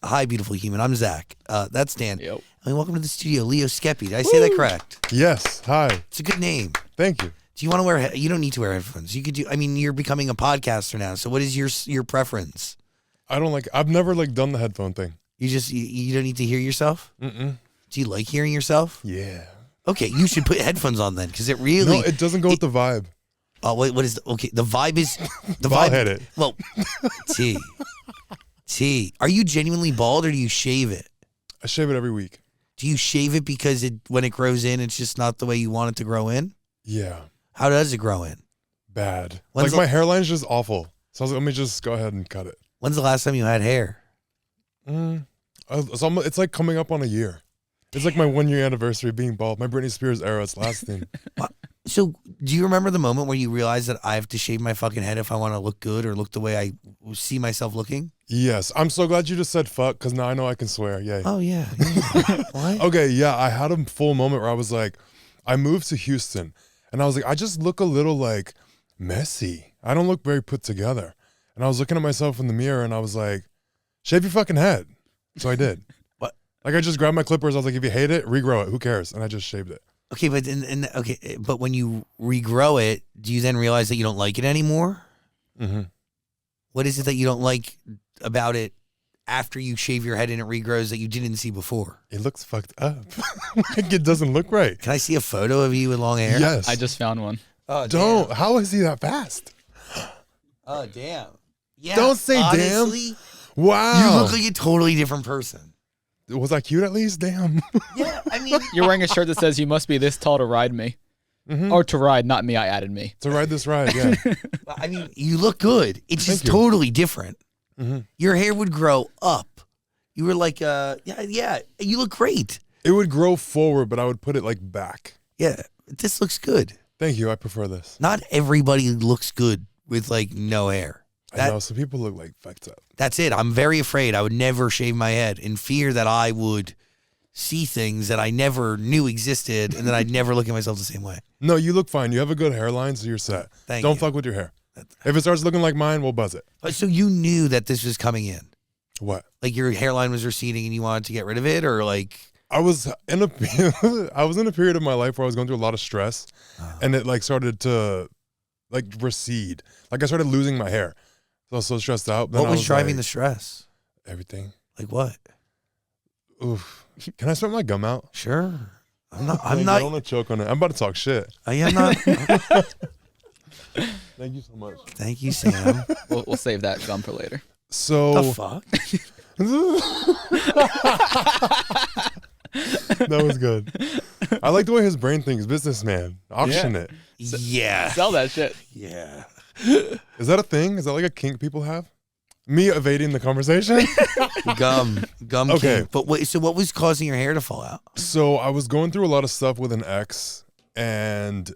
Hi, beautiful human. I'm Zach. That's Dan. Yep. I mean, welcome to the studio, Leo Skepi. Did I say that correct? Yes. Hi. It's a good name. Thank you. Do you want to wear? You don't need to wear headphones. You could do. I mean, you're becoming a podcaster now. So, what is your preference? I've never done the headphone thing. You don't need to hear yourself. Mm-mm. Do you like hearing yourself? Yeah. Okay, you should put headphones on then, because it really. No, it doesn't go with the vibe. Oh, what is okay? The vibe is the Bald vibe. headed. Well, T. Are you genuinely bald or do you shave it? I shave it every week. Do you shave it because when it grows in, it's just not the way you want it to grow in? Yeah. How does it grow in? Bad. When's my hairline's just awful. So I was like, let me just go ahead and cut it. When's the last time you had hair? It's like coming up on a year. It's like my 1 year anniversary of being bald. My Britney Spears era. It's lasting. So, do you remember the moment where you realized that I have to shave my fucking head if I want to look good or look the way I see myself looking? Yes. I'm so glad you just said fuck, because now I know I can swear. Yay. Oh, yeah. What? Okay, yeah. I had a full moment where I was like, I moved to Houston, and I was like, I just look a little messy. I don't look very put together. And I was looking at myself in the mirror, and I was like, shave your fucking head. So I did. What? I just grabbed my clippers. I was like, if you hate it, regrow it. Who cares? And I just shaved it. Okay, but when you regrow it, do you then realize that you don't like it anymore? Mm-hmm. What is it that you don't like about it after you shave your head and it regrows that you didn't see before? It looks fucked up. It doesn't look right. Can I see a photo of you with long hair? Yes. I just found one. Oh, Don't. damn. How is he that fast? Oh, damn. Yeah. Don't say honestly, damn. Wow. You look like a totally different person. Was I cute at least? Damn. Yeah, I mean. You're wearing a shirt that says you must be this tall to ride me. Mm-hmm. Or to ride, not me, I added me. To ride this ride, yeah. I mean, you look good. It's Thank just you. totally different. Mm-hmm. Your hair would grow up. You were like, yeah, you look great. It would grow forward, but I would put it back. Yeah, this looks good. Thank you. I prefer this. Not everybody looks good with no hair. I know. Some people look fucked up. That's it. I'm very afraid I would never shave my head in fear that I would see things that I never knew existed and then I'd never look at myself the same way. No, you look fine. You have a good hairline, so you're set. Thank Don't you. fuck with your hair. If it starts looking like mine, we'll buzz it. So you knew that this was coming in? What? Your hairline was receding and you wanted to get rid of it, or I was in a period of my life where I was going through a lot of stress, and it started to recede. I started losing my hair. So I was so stressed out. Then what was driving the the stress? everything? Like what? Oof. Can I spit my gum out? Sure. I'm I don't not. want to choke on it. I'm about to talk shit. I am not. Thank you so much. Thank you, Sam. We'll save that gum for later. So The fuck? that was good. I like the way his brain thinks. Businessman. Auction it. Yeah. Sell that shit. Yeah. Is that a thing? Is that a kink people have? Me evading the conversation? Gum. Okay. King. But wait, so what was causing your hair to fall out? So I was going through a lot of stuff with an ex and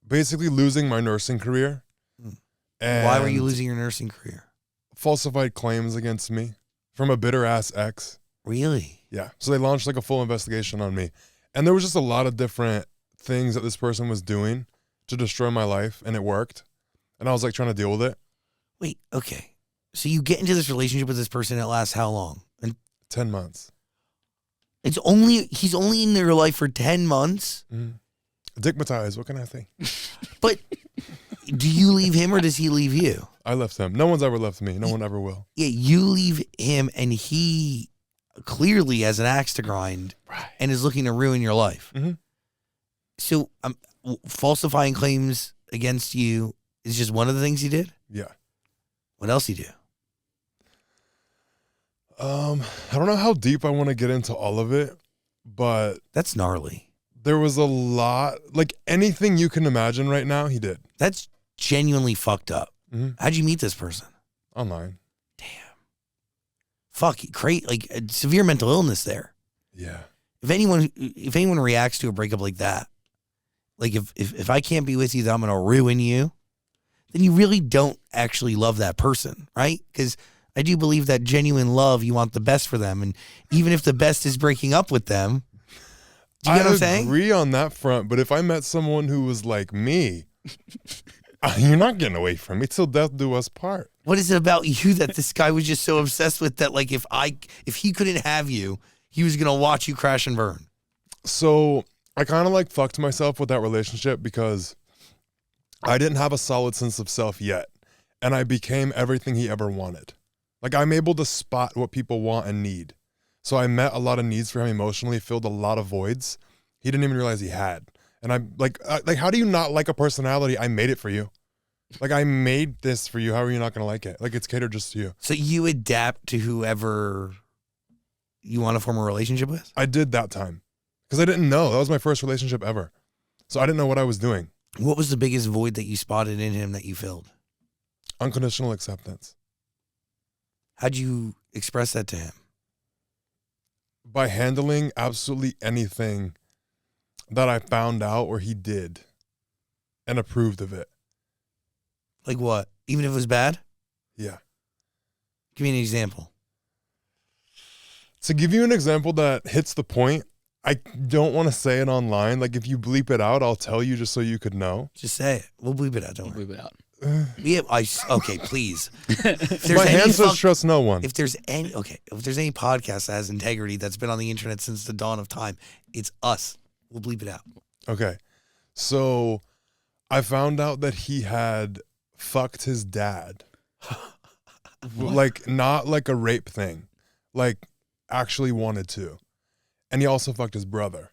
basically losing my nursing career. And Why were you losing your nursing career? falsified claims against me from a bitter ass ex. Really? Yeah. So they launched a full investigation on me. And there was just a lot of different things that this person was doing to destroy my life, and it worked. And I was trying to deal with it. Wait, okay. So you get into this relationship with this person, it lasts how long? And 10 months. he's only in your life for 10 months? Mm-hmm. Dickmatized, what can I say? But do you leave him or does he leave you? I left him. No one's ever left me. No one ever will. Yeah, you leave him and he clearly has an axe to grind and is looking to ruin your life. Mm-hmm. So falsifying claims against you is just one of the things he did? Yeah. What else he do? I don't know how deep I want to get into all of it, but That's gnarly. there was a lot, anything you can imagine right now, he did. That's genuinely fucked up. Mm-hmm. How'd you meet this person? Online. Damn. Fuck, severe mental illness there. Yeah. If anyone reacts to a breakup like that, if I can't be with you, then I'm gonna ruin you, then you really don't actually love that person, right? Because I do believe that genuine love, you want the best for them, and even if the best is breaking up with them, do you get what I'm saying? I agree on that front, but if I met someone who was like me, you're not getting away from me till death do us part. What is it about you that this guy was just so obsessed with that? Like, if he couldn't have you, he was gonna watch you crash and burn. So I kind of like fucked myself with that relationship because I didn't have a solid sense of self yet. And I became everything he ever wanted. Like, I'm able to spot what people want and need. So I met a lot of needs for him emotionally, filled a lot of voids he didn't even realize he had. And I'm like, how do you not like a personality? I made it for you. Like, I made this for you. How are you not going to like it? Like, it's catered just to you. So you adapt to whoever you want to form a relationship with? I did that time because I didn't know. That was my first relationship ever. So I didn't know what I was doing. What was the biggest void that you spotted in him that you filled? Unconditional acceptance. How'd you express that to him? By handling absolutely anything that I found out or he did and approved of it. Like what? Even if it was bad? Yeah. Give me an example. To give you an example that hits the point, I don't want to say it online. Like, if you bleep it out, I'll tell you just so you could know. Just say it. We'll bleep it out. Don't worry. Bleep it out. Yeah, okay, please. If there's My any hand says fuck- trust no one. If there's any podcast that has integrity that's been on the internet since the dawn of time, it's us. We'll bleep it out. Okay. So I found out that he had fucked his dad. Like, not like a rape thing. Like, actually wanted to. And he also fucked his brother.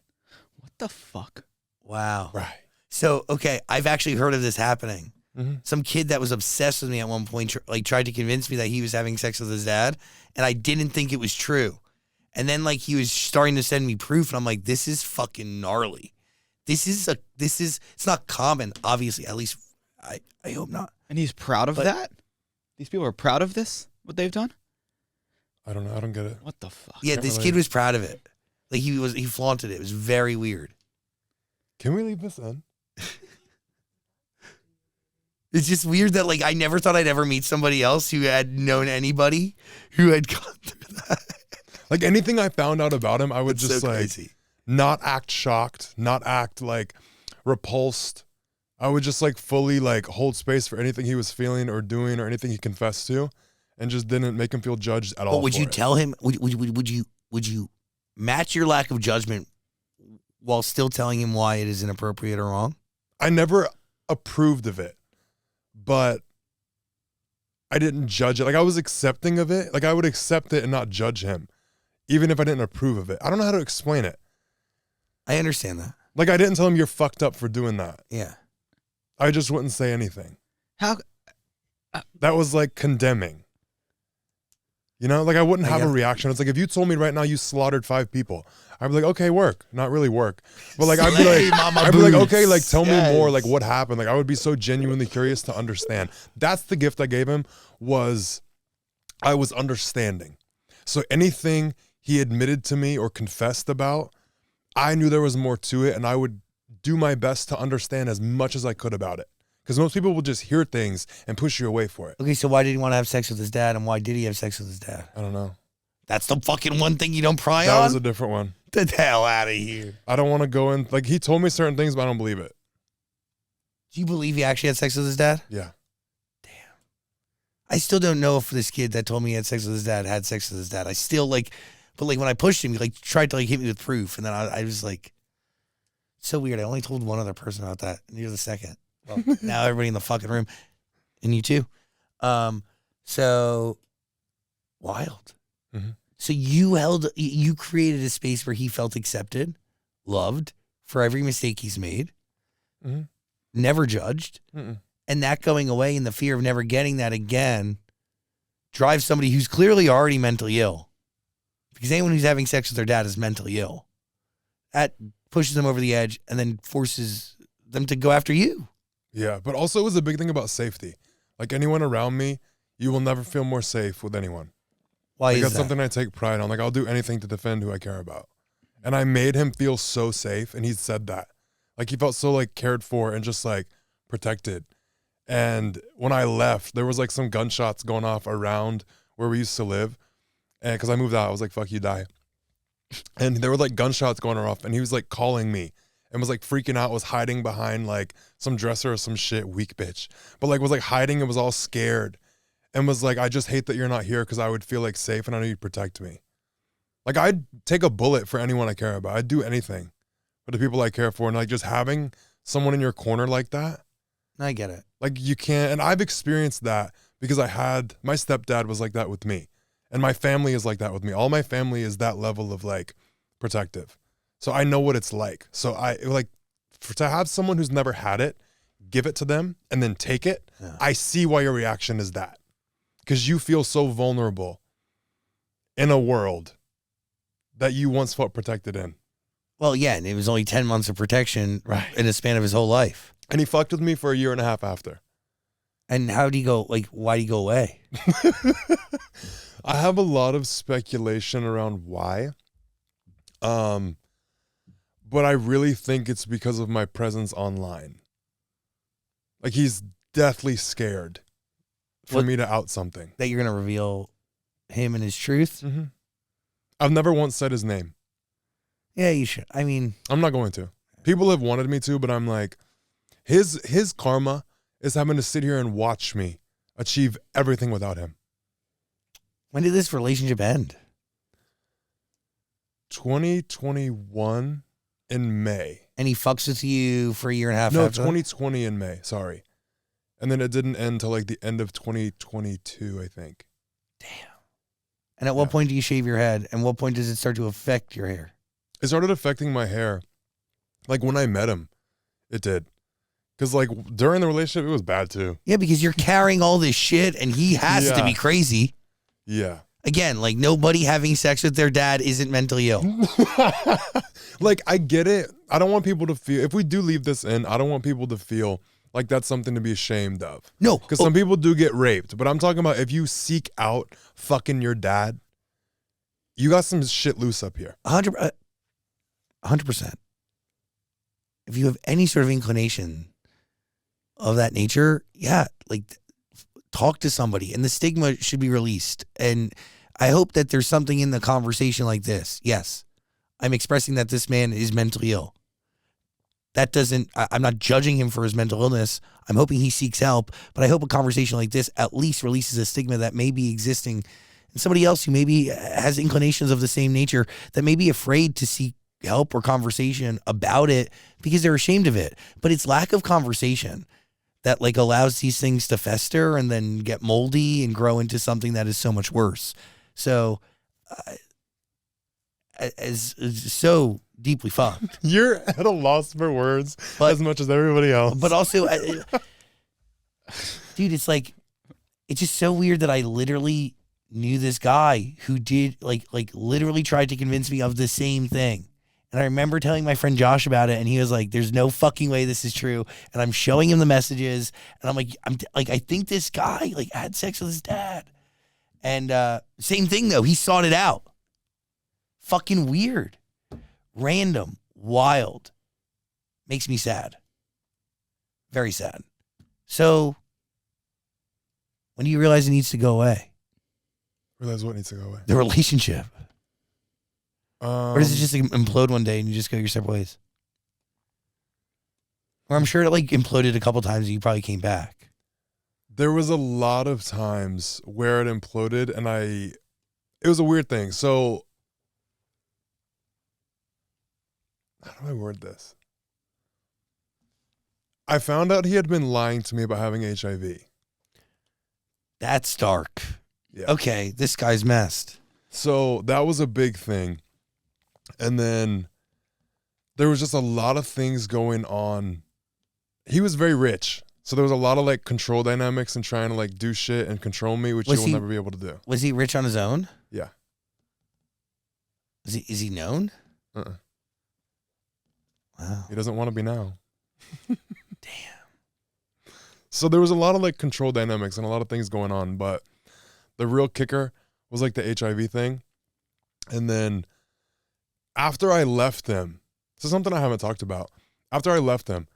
What the fuck? Wow. Right. So, okay, I've actually heard of this happening. Mm-hmm. Some kid that was obsessed with me at one point, tried to convince me that he was having sex with his dad, and I didn't think it was true. And then, like, he was starting to send me proof, and I'm like, this is fucking gnarly. It's not common, obviously. At least, I hope not. And he's proud of that? These people are proud of this? What they've done? I don't know. I don't get it. What the fuck? Yeah, Can't this relate. kid was proud of it. Like, he flaunted it. It was very weird. Can we leave this in? It's just weird that, like, I never thought I'd ever meet somebody else who had known anybody who had gone through that. Like, anything I found out about him, I would It's just so like crazy. not act shocked, not act like repulsed. I would just like fully like hold space for anything he was feeling or doing or anything he confessed to, and just didn't make him feel judged at all. But would for you it. tell him? Would you match your lack of judgment while still telling him why it is inappropriate or wrong? I never approved of it, but I didn't judge it. Like, I was accepting of it. Like, I would accept it and not judge him, even if I didn't approve of it. I don't know how to explain it. I understand that. Like, I didn't tell him you're fucked up for doing that. Yeah. I just wouldn't say anything. How? That was like condemning. You know, like I wouldn't have a reaction. It's like if you told me right now you slaughtered 5 people, I'd be like, okay, work. Not really work. But like I'd be Slay, like, mama I'd be like, boots. okay, like tell me more, Yes. like what happened. Like I would be so genuinely curious to understand. That's the gift I gave him, was I was understanding. So anything he admitted to me or confessed about, I knew there was more to it, and I would do my best to understand as much as I could about it. Because most people will just hear things and push you away for it. Okay, so why did he want to have sex with his dad, and why did he have sex with his dad? I don't know. That's the fucking one thing you don't pry That on? was a different one. Get the hell out of here. I don't want to go in. Like, he told me certain things, but I don't believe it. Do you believe he actually had sex with his dad? Yeah. I still don't know if this kid that told me he had sex with his dad had sex with his dad. I still but when I pushed him, he tried to hit me with proof, and then I was like, so weird. I only told one other person about that, and you're the second. Well, now everybody in the fucking room, and you too. So wild. Mm-hmm. So you created a space where he felt accepted, loved for every mistake he's made, Mm-hmm. never judged. Mm-mm. And that going away and the fear of never getting that again drives somebody who's clearly already mentally ill. Because anyone who's having sex with their dad is mentally ill. That pushes them over the edge and then forces them to go after you. Yeah, but also it was a big thing about safety. Like, anyone around me, you will never feel more safe with anyone. Why Like, is that's that? something I take pride on. Like, I'll do anything to defend who I care about. And I made him feel so safe, and he said that. Like, he felt so, like, cared for and just, like, protected. And when I left, there was, like, some gunshots going off around where we used to live. And because I moved out, I was like, fuck you, die. And there were, like, gunshots going off, and he was, like, calling me. And was like freaking out, was hiding behind like some dresser or some shit, weak bitch. But like was like hiding and was all scared. and was like, I just hate that you're not here because I would feel like safe and I know you'd protect me. Like I'd take a bullet for anyone I care about. I'd do anything for the people I care for. And like just having someone in your corner like that. I get it. Like you can't, and I've experienced that because my stepdad was like that with me. And my family is like that with me. All my family is that level of like protective. So I know what it's like. So to have someone who's never had it, give it to them and then take it. Yeah. I see why your reaction is that. Because you feel so vulnerable in a world that you once felt protected in. Well, yeah, and it was only 10 months of protection in the span of his whole life. And he fucked with me for a year and a half after. And how'd he go, like, why'd he go away? I have a lot of speculation around why. But I really think it's because of my presence online. Like, he's deathly scared for me to out something. That you're going to reveal him and his truth? Mm-hmm. I've never once said his name. Yeah, you should. I mean, I'm not going to. People have wanted me to, but I'm like, his karma is having to sit here and watch me achieve everything without him. When did this relationship end? 2021 in May. And he fucks with you for a year and a half No, after? 2020 in May, sorry. And then it didn't end till like the end of 2022, I think. Damn. And at what point do you shave your head? And what point does it start to affect your hair? It started affecting my hair. Like when I met him, it did. Because like during the relationship, it was bad too. Yeah, because you're carrying all this shit and he has to be crazy. Yeah. Again, like nobody having sex with their dad isn't mentally ill. Like I get it. I don't want people to feel, if we do leave this in, I don't want people to feel like that's something to be ashamed of. No. Because some people do get raped. But I'm talking about if you seek out fucking your dad, you got some shit loose up here. 100%. If you have any sort of inclination of that nature, yeah, like talk to somebody and the stigma should be released. And I hope that there's something in the conversation like this. Yes, I'm expressing that this man is mentally ill. That doesn't, I'm not judging him for his mental illness. I'm hoping he seeks help, but I hope a conversation like this at least releases a stigma that may be existing in somebody else who maybe has inclinations of the same nature that may be afraid to seek help or conversation about it because they're ashamed of it. But it's lack of conversation that like allows these things to fester and then get moldy and grow into something that is so much worse. So, as so deeply fucked. You're at a loss for words as much as everybody else. But also, dude, it's like, it's just so weird that I literally knew this guy who did like literally tried to convince me of the same thing. And I remember telling my friend Josh about it, and he was like, there's no fucking way this is true. And I'm showing him the messages, and I'm like, I think this guy like had sex with his dad. And same thing though, he sought it out. Fucking weird. Random. Wild. Makes me sad. Very sad. So, when do you realize it needs to go away? Realize what needs to go away? The relationship. Or does it just like, implode one day and you just go your separate ways? Or I'm sure it like imploded a couple times and you probably came back. There was a lot of times where it imploded and it was a weird thing. So, how do I word this? I found out he had been lying to me about having HIV. That's dark. Yeah. Okay, this guy's messed. So that was a big thing. And then there was just a lot of things going on. He was very rich. So there was a lot of like control dynamics and trying to like do shit and control me, which he will never be able to do. Was he rich on his own? Yeah. Is he known? Uh-uh. Wow. He doesn't want to be now. Damn. So there was a lot of like control dynamics and a lot of things going on, but the real kicker was like the HIV thing. And then after I left him, this is something I haven't talked about. After I left him,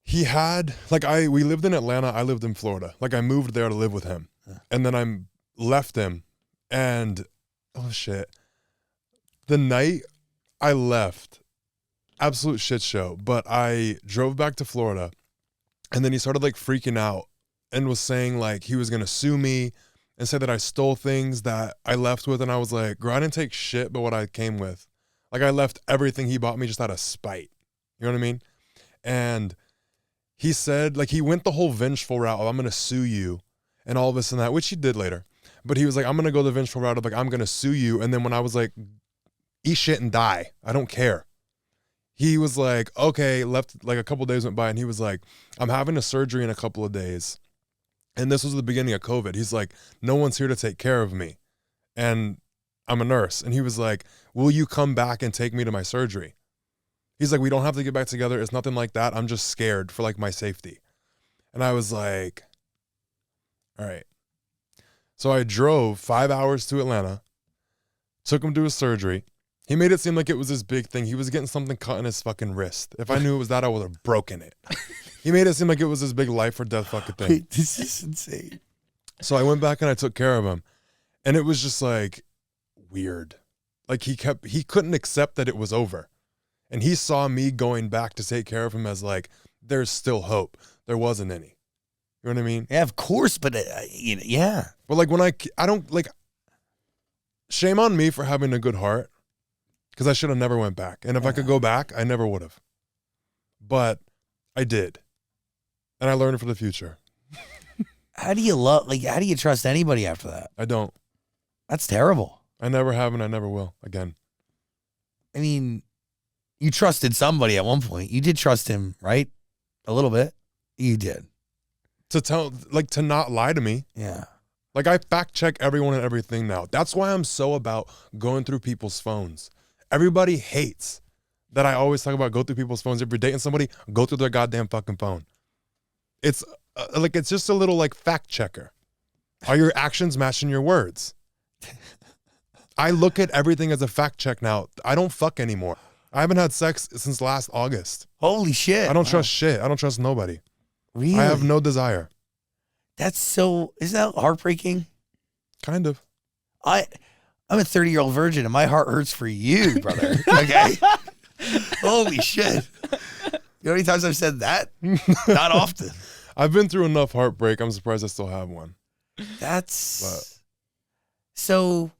he had we lived in Atlanta, I lived in Florida. Like I moved there to live with him. And then I left him and oh shit. The night I left, absolute shit show, but I drove back to Florida and then he started like freaking out and was saying like he was gonna sue me and said that I stole things that I left with, and I was like, girl, I didn't take shit but what I came with. Like I left everything he bought me just out of spite. You know what I mean? And he said, like, he went the whole vengeful route of I'm gonna sue you and all this and that, which he did later. But he was like, I'm gonna go the vengeful route of like, I'm gonna sue you. And then when I was like, eat shit and die, I don't care. He was like, okay, left, like a couple of days went by and he was like, I'm having a surgery in a couple of days. And this was the beginning of COVID. He's like, no one's here to take care of me. And I'm a nurse. And he was like, will you come back and take me to my surgery? He's like, we don't have to get back together. It's nothing like that. I'm just scared for like my safety. And I was like, all right. So I drove 5 hours to Atlanta, took him to his surgery. He made it seem like it was this big thing. He was getting something cut in his fucking wrist. If I knew it was that, I would have broken it. He made it seem like it was this big life or death fucking thing. Wait, this is insane. So I went back and I took care of him. And it was just like weird. Like he couldn't accept that it was over. And he saw me going back to take care of him as like, there's still hope. There wasn't any. You know what I mean? Yeah, of course, but yeah. But like when I don't like, shame on me for having a good heart because I should have never went back. And if I could go back, I never would have. But I did. And I learned for the future. How do you trust anybody after that? I don't. That's terrible. I never have and I never will again. I mean, you trusted somebody at one point. You did trust him, right? A little bit. You did. To not lie to me. Yeah. Like I fact check everyone and everything now. That's why I'm so about going through people's phones. Everybody hates that I always talk about go through people's phones. If you're dating somebody, go through their goddamn fucking phone. It's it's just a little like fact checker. Are your actions matching your words? I look at everything as a fact check now. I don't fuck anymore. I haven't had sex since last August. Holy shit. I don't trust shit. I don't trust nobody. Really? I have no desire. Isn't that heartbreaking? Kind of. I'm a 30-year-old virgin and my heart hurts for you, brother. Okay? Holy shit. You know how many times I've said that? Not often. I've been through enough heartbreak. I'm surprised I still have one. So,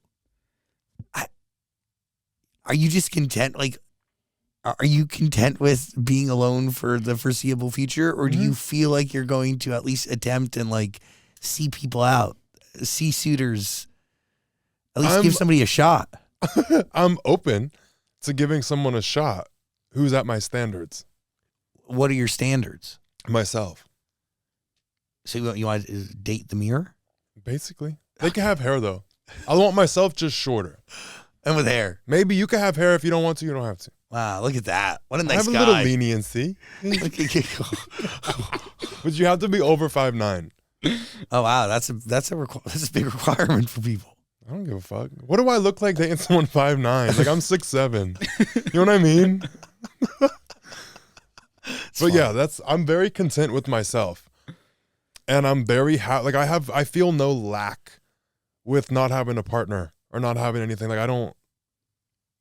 are you just content? Like, are you content with being alone for the foreseeable future? Or do you feel like you're going to at least attempt and like see people out, see suitors, at least give somebody a shot? I'm open to giving someone a shot who's at my standards. What are your standards? Myself. So you want to date the mirror? Basically. They can have hair though. I want myself just shorter. And with hair. Maybe you can have hair if you don't want to, you don't have to. Wow, look at that. What a nice guy. I have a little leniency. But you have to be over 5'9". Oh wow, that's a big requirement for people. I don't give a fuck. What do I look like dating someone 5'9"? Like I'm 6'7". You know what I mean? But yeah, I'm very content with myself. And I'm very I feel no lack with not having a partner or not having anything. Like I don't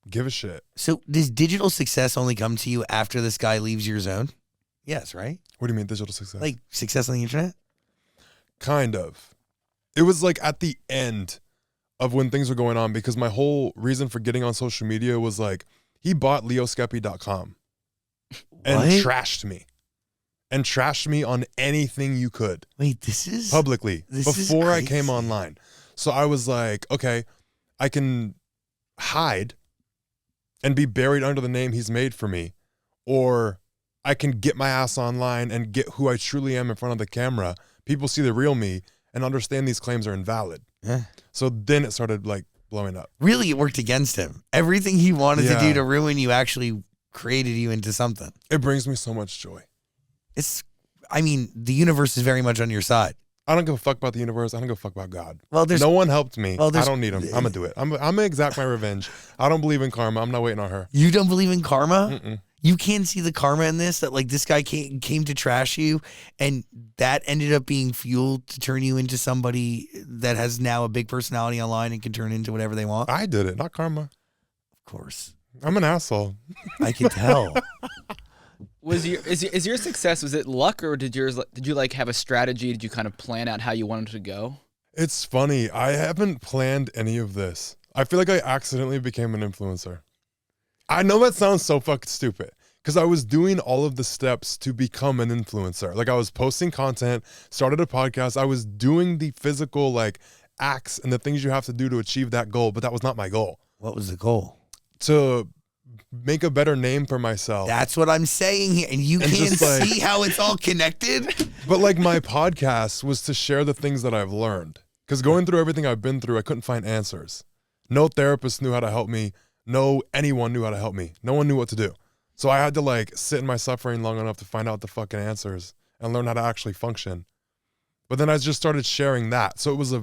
give a shit. So does digital success only come to you after this guy leaves your zone? Yes, right? What do you mean digital success? Like success on the internet? Kind of. It was like at the end of when things were going on because my whole reason for getting on social media was like he bought leoskepi.com and trashed me. And trashed me on anything you could. Wait, this is publicly before I came online. So I was like, okay, I can hide and be buried under the name he's made for me, or I can get my ass online and get who I truly am in front of the camera. People see the real me and understand these claims are invalid. Yeah. So then it started like blowing up. Really, it worked against him. Everything he wanted to do to ruin you actually created you into something. It brings me so much joy. The universe is very much on your side. I don't give a fuck about the universe. I don't give a fuck about God. Well, no one helped me. I don't need him. I'm gonna do it. I'm gonna exact my revenge. I don't believe in karma. I'm not waiting on her. You don't believe in karma? Mm-mm. You can't see the karma in this, that like this guy came to trash you and that ended up being fuel to turn you into somebody that has now a big personality online and can turn into whatever they want? I did it, not karma. Of course. I'm an asshole. I can tell. Is your success, was it luck, or did you like have a strategy? Did you kind of plan out how you wanted to go? It's funny. I haven't planned any of this. I feel like I accidentally became an influencer. I know that sounds so fucking stupid because I was doing all of the steps to become an influencer. Like I was posting content, started a podcast. I was doing the physical like acts and the things you have to do to achieve that goal, but that was not my goal. What was the goal? To make a better name for myself. That's what I'm saying here. And you And can't just, like- see how it's all connected? But like my podcast was to share the things that I've learned. Because going through everything I've been through, I couldn't find answers. No therapist knew how to help me. No anyone knew how to help me. No one knew what to do. So I had to like sit in my suffering long enough to find out the fucking answers and learn how to actually function. But then I just started sharing that. So it was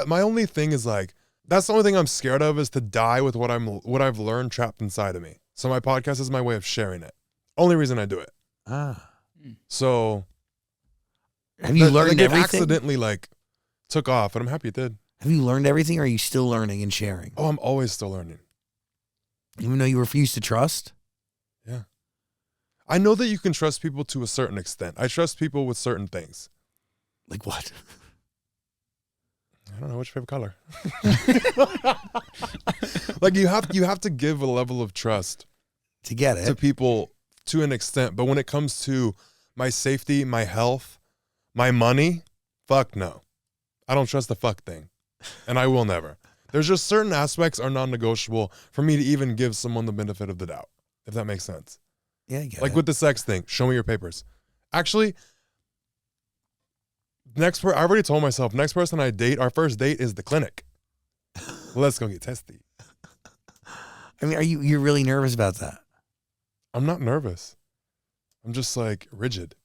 my only thing is like, that's the only thing I'm scared of is to die with what I've learned trapped inside of me. So my podcast is my way of sharing it. Only reason I do it. So Have you learned it everything? accidentally like took off, and I'm happy it did. Have you learned everything, or are you still learning and sharing? Oh, I'm always still learning. Even though you refuse to trust? Yeah. I know that you can trust people to a certain extent. I trust people with certain things. Like what? I don't know, what's your favorite color? Like you have to give a level of trust To get it. to people to an extent, but when it comes to my safety, my health, my money, fuck no. I don't trust the fuck thing. And I will never. There's just certain aspects are non-negotiable for me to even give someone the benefit of the doubt, if that makes sense. Yeah, I get Like it. with the sex thing, show me your papers. Actually, I already told myself, next person I date, our first date is the clinic. Let's go get testy. I mean, you're really nervous about that? I'm not nervous. I'm just like rigid.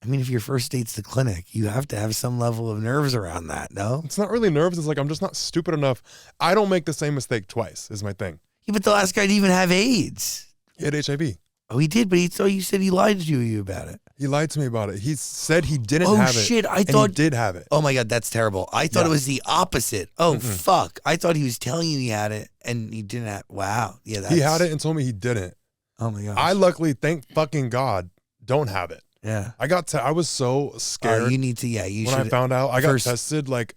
I mean, if your first date's the clinic, you have to have some level of nerves around that, no? It's not really nervous. It's like I'm just not stupid enough. I don't make the same mistake twice is my thing. Yeah, but the last guy didn't even have AIDS. He had HIV. Oh, he did, but you said he lied to you about it. He lied to me about it. He said he didn't Oh, have it. shit, I and thought- he did have it. Oh my God, that's terrible. I thought Yeah. it was the opposite. Oh, Mm-mm. fuck. I thought he was telling you he had it and he didn't have. Wow. Yeah, that's. He had it and told me he didn't. Oh my God. I luckily, thank fucking God, don't have it. Yeah. I was so scared You need to, yeah, you when I should. found out. I got first- tested like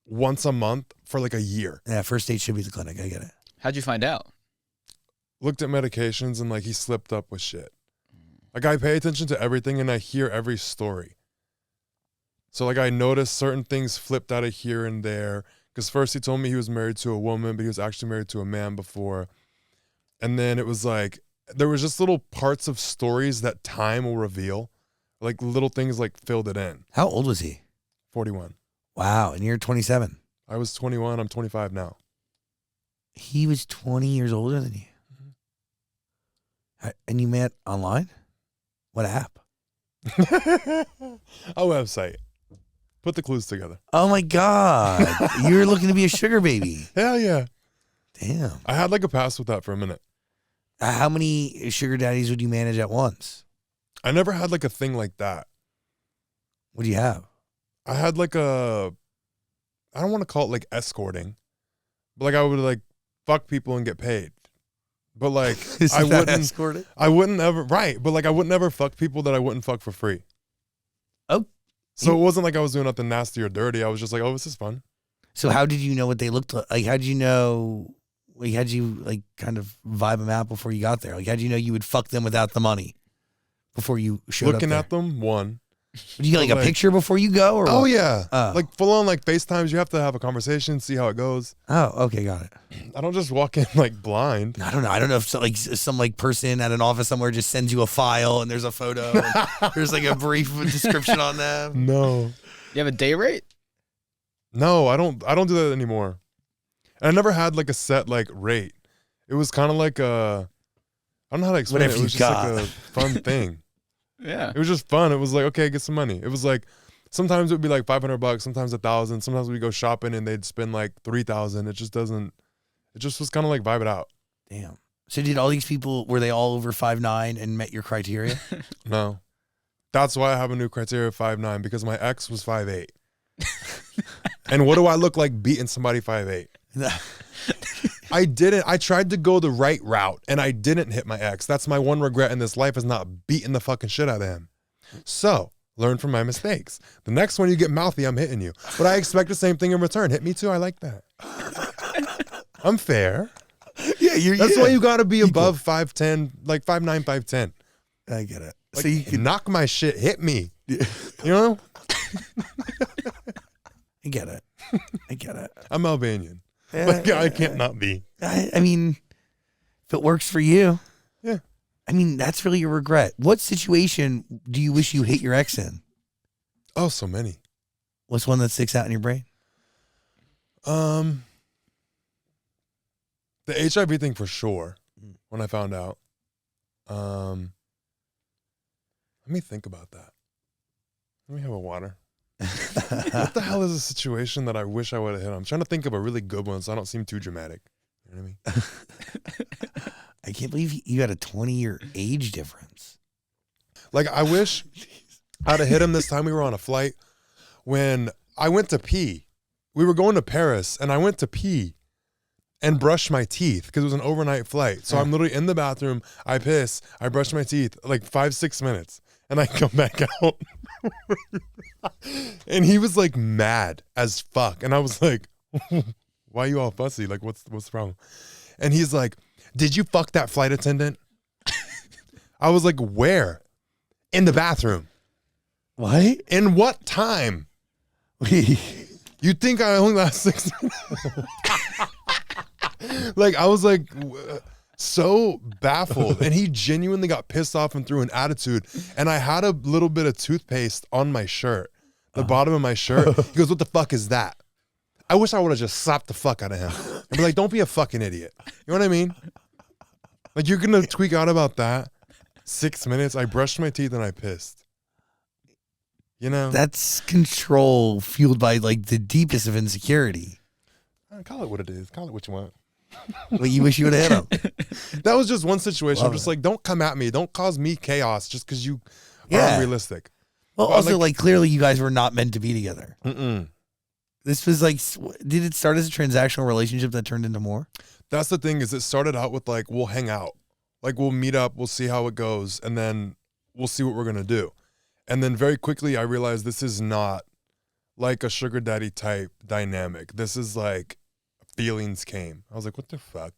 once a month for like a year. Yeah, first date should be the clinic. I get it. How'd you find out? Looked at medications and like he slipped up with shit. Like I pay attention to everything and I hear every story. So like I noticed certain things flipped out of here and there. Because first he told me he was married to a woman, but he was actually married to a man before. And then it was like, there was just little parts of stories that time will reveal. Like little things like filled it in. How old was he? 41. Wow. And you're 27. I was 21. I'm 25 now. He was 20 years older than you. And you met online? What app? A website. Put the clues together. Oh my God. You're looking to be a sugar baby. Hell yeah. Damn. I had like a pass with that for a minute. How many sugar daddies would you manage at once? I never had like a thing like that. What do you have? I had like I don't want to call it like escorting, but like I would like fuck people and get paid. But like I wouldn't ever, right. But like I would never fuck people that I wouldn't fuck for free. Oh. So it wasn't like I was doing nothing nasty or dirty. I was just like, oh, this is fun. So how did you know what they looked like? Like, how did you know, like, how'd you like kind of vibe them out before you got there? Like, how'd you know you would fuck them without the money before you showed Looking up at them, one. Would you get like a like- picture before you go? Or Oh what? yeah. Oh. Like full on like FaceTimes, you have to have a conversation, see how it goes. Oh, okay, got it. I don't just walk in like blind. I don't know. I don't know if some person at an office somewhere just sends you a file and there's a photo. And there's like a brief description on them. No. You have a day rate? No, I don't do that anymore. And I never had like a set like rate. It was kind of like I don't know how to explain Whatever it. It was you just got. like a fun thing. Yeah. It was just fun. It was like, okay, get some money. It was like sometimes it would be like $500, sometimes $1,000. Sometimes we go shopping and they'd spend like $3,000. It just was kind of like vibe it out. Damn. So did all these people, were they all over 5'9" and met your criteria? No. That's why I have a new criteria of 5'9", because my ex was 5'8". And what do I look like beating somebody 5'8"? I didn't. I tried to go the right route and I didn't hit my ex. That's my one regret in this life, is not beating the fucking shit out of him. So learn from my mistakes. The next one you get mouthy, I'm hitting you. But I expect the same thing in return. Hit me too. I like that. I'm fair. Yeah, That's why you got to be above 5'10", like 5'9", 5'10". I get it. Like, So you can knock my shit, hit me. You know? I get it. I get it. I'm Albanian. Yeah, Like, I can't not be. I mean, if it works for you. Yeah. I mean, that's really a regret. What situation do you wish you hit your ex in? Oh, so many. What's one that sticks out in your brain? The HIV thing for sure, when I found out. Let me think about that. Let me have a water. What the hell is a situation that I wish I would have hit on? I'm trying to think of a really good one so I don't seem too dramatic. You know what I mean? I can't believe you had a 20-year age difference. Like, I wish I'd have hit him this time we were on a flight when I went to pee. We were going to Paris and I went to pee and brush my teeth because it was an overnight flight. So I'm literally in the bathroom. I piss. I brush my teeth like 5-6 minutes. And I come back out. And he was like mad as fuck. And I was like, why are you all fussy? Like, what's the problem? And he's like, did you fuck that flight attendant? I was like, where? In the bathroom. What? In what time? You think I only last 6 minutes? Like, I was like so baffled, and he genuinely got pissed off and threw an attitude. And I had a little bit of toothpaste on my shirt, the bottom of my shirt. He goes, what the fuck is that? I wish I would have just slapped the fuck out of him and be like, don't be a fucking idiot. You know what I mean? Like, you're gonna tweak out about that? 6 minutes, I brushed my teeth and I pissed. You know? That's control fueled by like the deepest of insecurity. Call it what it is. Call it what you want. Well, you wish you would have hit him. That was just one situation. Love I'm just it. like, don't come at me. Don't cause me chaos just because you are Yeah. unrealistic. Well, Well, also, like, clearly you guys were not meant to be together. Mm-mm. This was like, did it start as a transactional relationship that turned into more? That's the thing, is it started out with like, we'll hang out. Like, we'll meet up, we'll see how it goes, and then we'll see what we're going to do. And then very quickly I realized this is not like a sugar daddy type dynamic. This is like feelings came. I was like, what the fuck?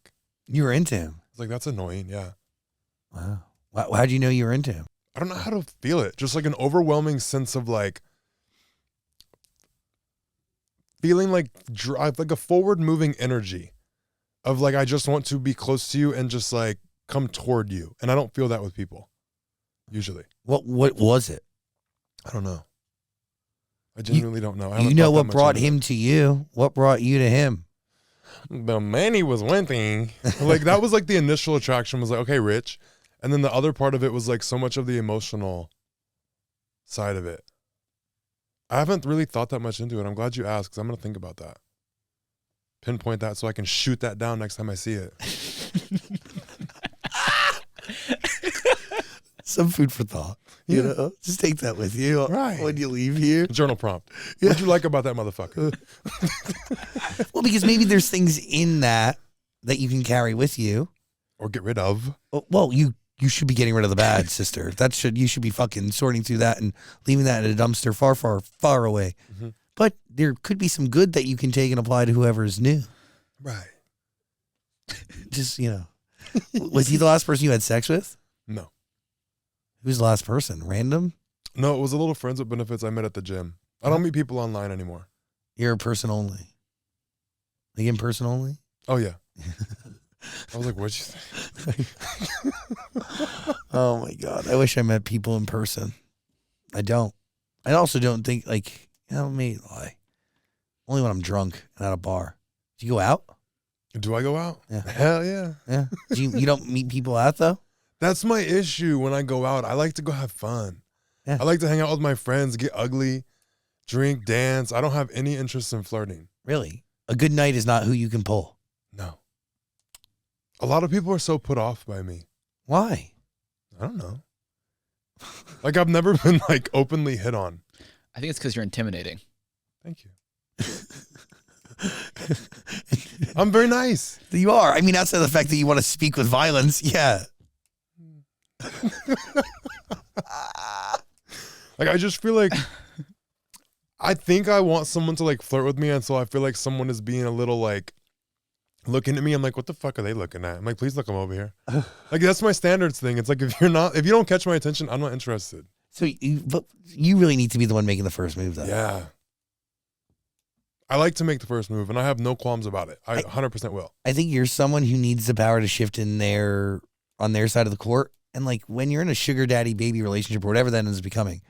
You were into him. I was like, that's annoying. Yeah. Wow. How'd you know you were into him? I don't know how to feel it. Just like an overwhelming sense of like feeling like drive, like a forward moving energy of like, I just want to be close to you and just like come toward you. And I don't feel that with people usually. What was it? I don't know. I genuinely don't know. I You haven't know thought that what much brought into him it. to you? What brought you to him? The money was one thing. Like, that was like the initial attraction was like, okay, rich. And then the other part of it was like so much of the emotional side of it. I haven't really thought that much into it. I'm glad you asked, because I'm going to think about that. Pinpoint that so I can shoot that down next time I see it. Some food for thought. You know, just take that with you when you leave here. Journal prompt. What'd you like about that motherfucker? Well, because maybe there's things in that you can carry with you. Or get rid of. Well, you should be getting rid of the bad, sister. You should be fucking sorting through that and leaving that in a dumpster far, far, far away. Mm-hmm. But there could be some good that you can take and apply to whoever is new. Right. Just, you know. Was he the last person you had sex with? No. Who's the last person? Random? No, it was a little friends with benefits I met at the gym. I don't meet people online anymore. You're a person only. Like in person only? Oh, yeah. I was like, what'd you say? Oh my God. I wish I met people in person. I don't. I also don't think, like, you know, maybe lie. Only when I'm drunk and at a bar. Do you go out? Do I go out? Yeah. Hell yeah. Yeah. You don't meet people out though? That's my issue when I go out. I like to go have fun. Yeah. I like to hang out with my friends, get ugly, drink, dance. I don't have any interest in flirting. Really? A good night is not who you can pull. No. A lot of people are so put off by me. Why? I don't know. Like, I've never been like openly hit on. I think it's because you're intimidating. Thank you. I'm very nice. You are. I mean, outside of the fact that you want to speak with violence, yeah. Like, I just feel like I think I want someone to like flirt with me, and so I feel like someone is being a little like looking at me. I'm like, what the fuck are they looking at? I'm like, please look them over here. Like, that's my standards thing. It's like, if you don't catch my attention, I'm not interested. So but you really need to be the one making the first move, though. Yeah. I like to make the first move, and I have no qualms about it. I 100% will. I think you're someone who needs the power to shift on their side of the court. And like when you're in a sugar daddy baby relationship or whatever that ends up becoming,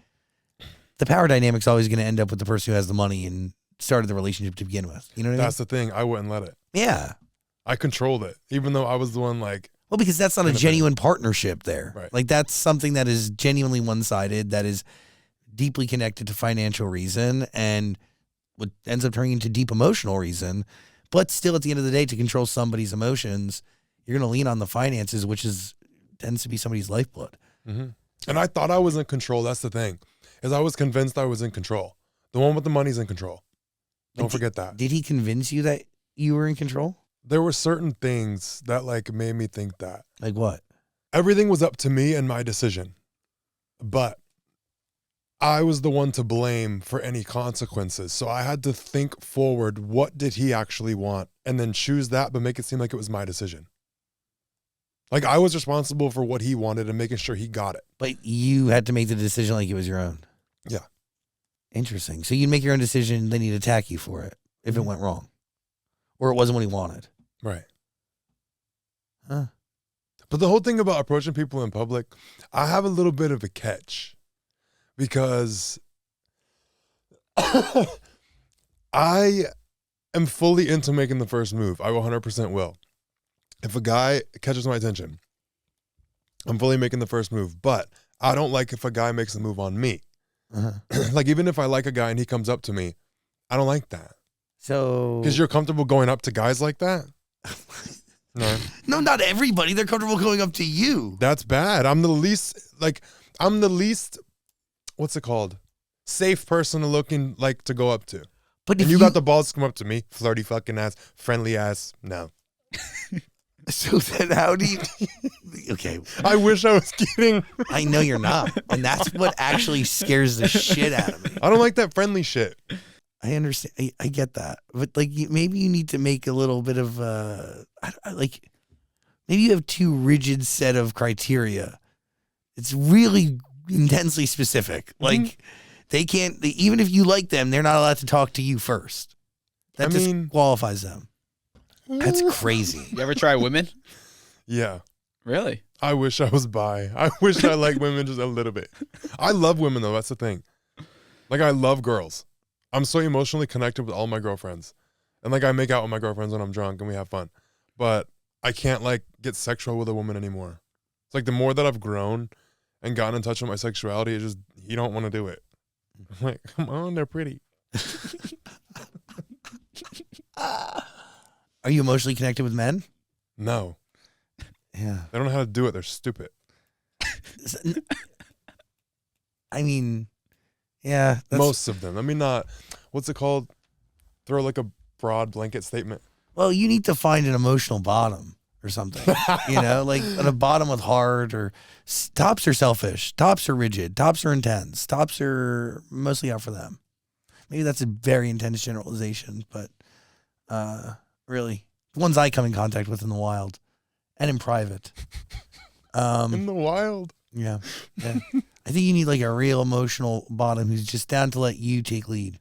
the power dynamic's always going to end up with the person who has the money and started the relationship to begin with. You know what I mean? That's the thing. I wouldn't let it. Yeah. I controlled it, even though I was the one like. Well, because that's not a genuine partnership there. Right. Like that's something that is genuinely one-sided, that is deeply connected to financial reason and what ends up turning into deep emotional reason. But still, at the end of the day, to control somebody's emotions, you're going to lean on the finances, which tends to be somebody's lifeblood. Mm-hmm. And I thought I was in control. That's the thing, is I was convinced I was in control. The one with the money's in control. Don't forget that. Did he convince you that you were in control? There were certain things that like made me think that. Like what? Everything was up to me and my decision. But I was the one to blame for any consequences. So I had to think forward, what did he actually want? And then choose that, but make it seem like it was my decision. Like I was responsible for what he wanted and making sure he got it. But you had to make the decision like it was your own. Yeah. Interesting. So you'd make your own decision, then he'd attack you for it if it went wrong. Or it wasn't what he wanted. Right. Huh. But the whole thing about approaching people in public, I have a little bit of a catch. Because I am fully into making the first move. I 100% will. If a guy catches my attention, I'm fully making the first move. But I don't like if a guy makes a move on me. Uh-huh. Like, even if I like a guy and he comes up to me, I don't like that. So... Because you're comfortable going up to guys like that? No. No, not everybody. They're comfortable going up to you. That's bad. I'm the least, what's it called? Safe person looking like to go up to. But if if you got the balls to come up to me, flirty fucking ass, friendly ass, no. So then how do you... Okay. I wish I was kidding. I know you're not. And that's what actually scares the shit out of me. I don't like that friendly shit. I understand. I get that. But like maybe you need to make a little bit of maybe you have too rigid set of criteria. It's really intensely specific. Like they can't, even if you like them, they're not allowed to talk to you first. That disqualifies them. That's crazy. You ever try women? Yeah. Really? I wish I was bi. I wish I liked women just a little bit. I love women though. That's the thing. Like I love girls. I'm so emotionally connected with all my girlfriends. And like I make out with my girlfriends when I'm drunk and we have fun. But I can't like get sexual with a woman anymore. It's like the more that I've grown and gotten in touch with my sexuality, it's just, you don't want to do it. I'm like, come on, they're pretty. Are you emotionally connected with men? No. Yeah. They don't know how to do it. They're stupid. I mean, yeah. Most of them. I mean, not, what's it called? Throw like a broad blanket statement. Well, you need to find an emotional bottom or something. You know, like a bottom with heart, or tops are selfish. Tops are rigid. Tops are intense. Tops are mostly out for them. Maybe that's a very intense generalization, but really, the ones I come in contact with in the wild and in private. In the wild? Yeah. I think you need like a real emotional bottom who's just down to let you take lead.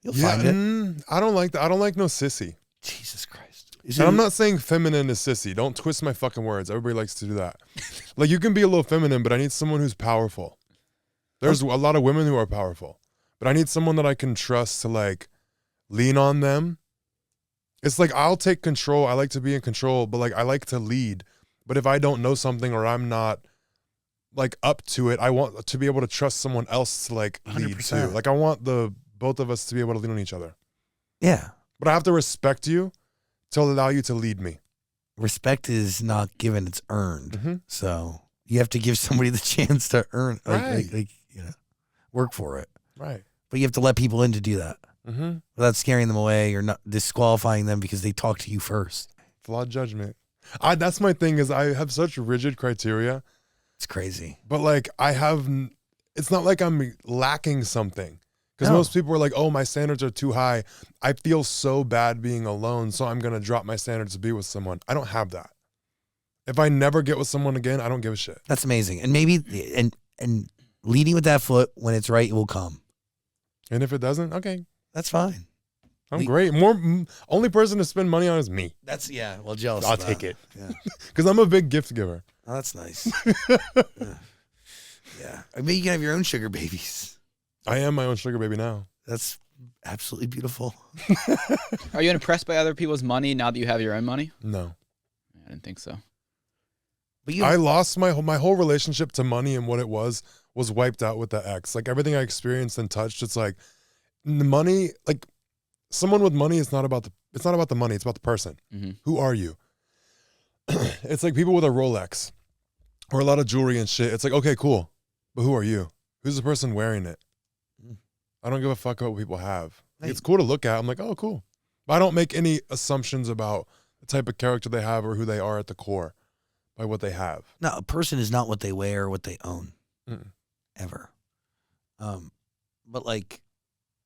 You'll find it. I don't like that. I don't like no sissy. Jesus Christ. And I'm not saying feminine is sissy. Don't twist my fucking words. Everybody likes to do that. Like, you can be a little feminine, but I need someone who's powerful. There's a lot of women who are powerful, but I need someone that I can trust to like lean on them. It's like, I'll take control. I like to be in control, but like I like to lead. But if I don't know something or I'm not like up to it, I want to be able to trust someone else to like lead 100%. too. Like I want both of us to be able to lean on each other. Yeah. But I have to respect you to allow you to lead me. Respect is not given, it's earned. Mm-hmm. So you have to give somebody the chance to earn, Right. like, work for it. Right. But you have to let people in to do that. without scaring them away or not disqualifying them because they talk to you first. Flawed judgment. That's my thing is I have such rigid criteria. It's crazy. But like it's not like I'm lacking something. Because No. most people are like, oh, my standards are too high. I feel so bad being alone, so I'm going to drop my standards to be with someone. I don't have that. If I never get with someone again, I don't give a shit. That's amazing. And maybe, and leading with that foot, when it's right, it will come. And if it doesn't, okay, That's fine. I'm great. Only person to spend money on is me. That's, yeah, well, jealous. I'll of that. take it. Yeah. Because I'm a big gift giver. Oh, that's nice. Yeah. I mean, you can have your own sugar babies. I am my own sugar baby now. That's absolutely beautiful. Are you impressed by other people's money now that you have your own money? No. I didn't think so. But I lost my whole relationship to money, and what it was wiped out with the ex. Like everything I experienced and touched, it's like the money, like someone with money, it's not about the money, it's about the person. Mm-hmm. Who are you? It's like people with a Rolex or a lot of jewelry and shit. It's like, okay, cool. But who are you? Who's the person wearing it? I don't give a fuck about what people have. Right. It's cool to look at. I'm like, oh, cool. But I don't make any assumptions about the type of character they have or who they are at the core by what they have. No, a person is not what they wear or what they own. Mm-mm. Ever. But like,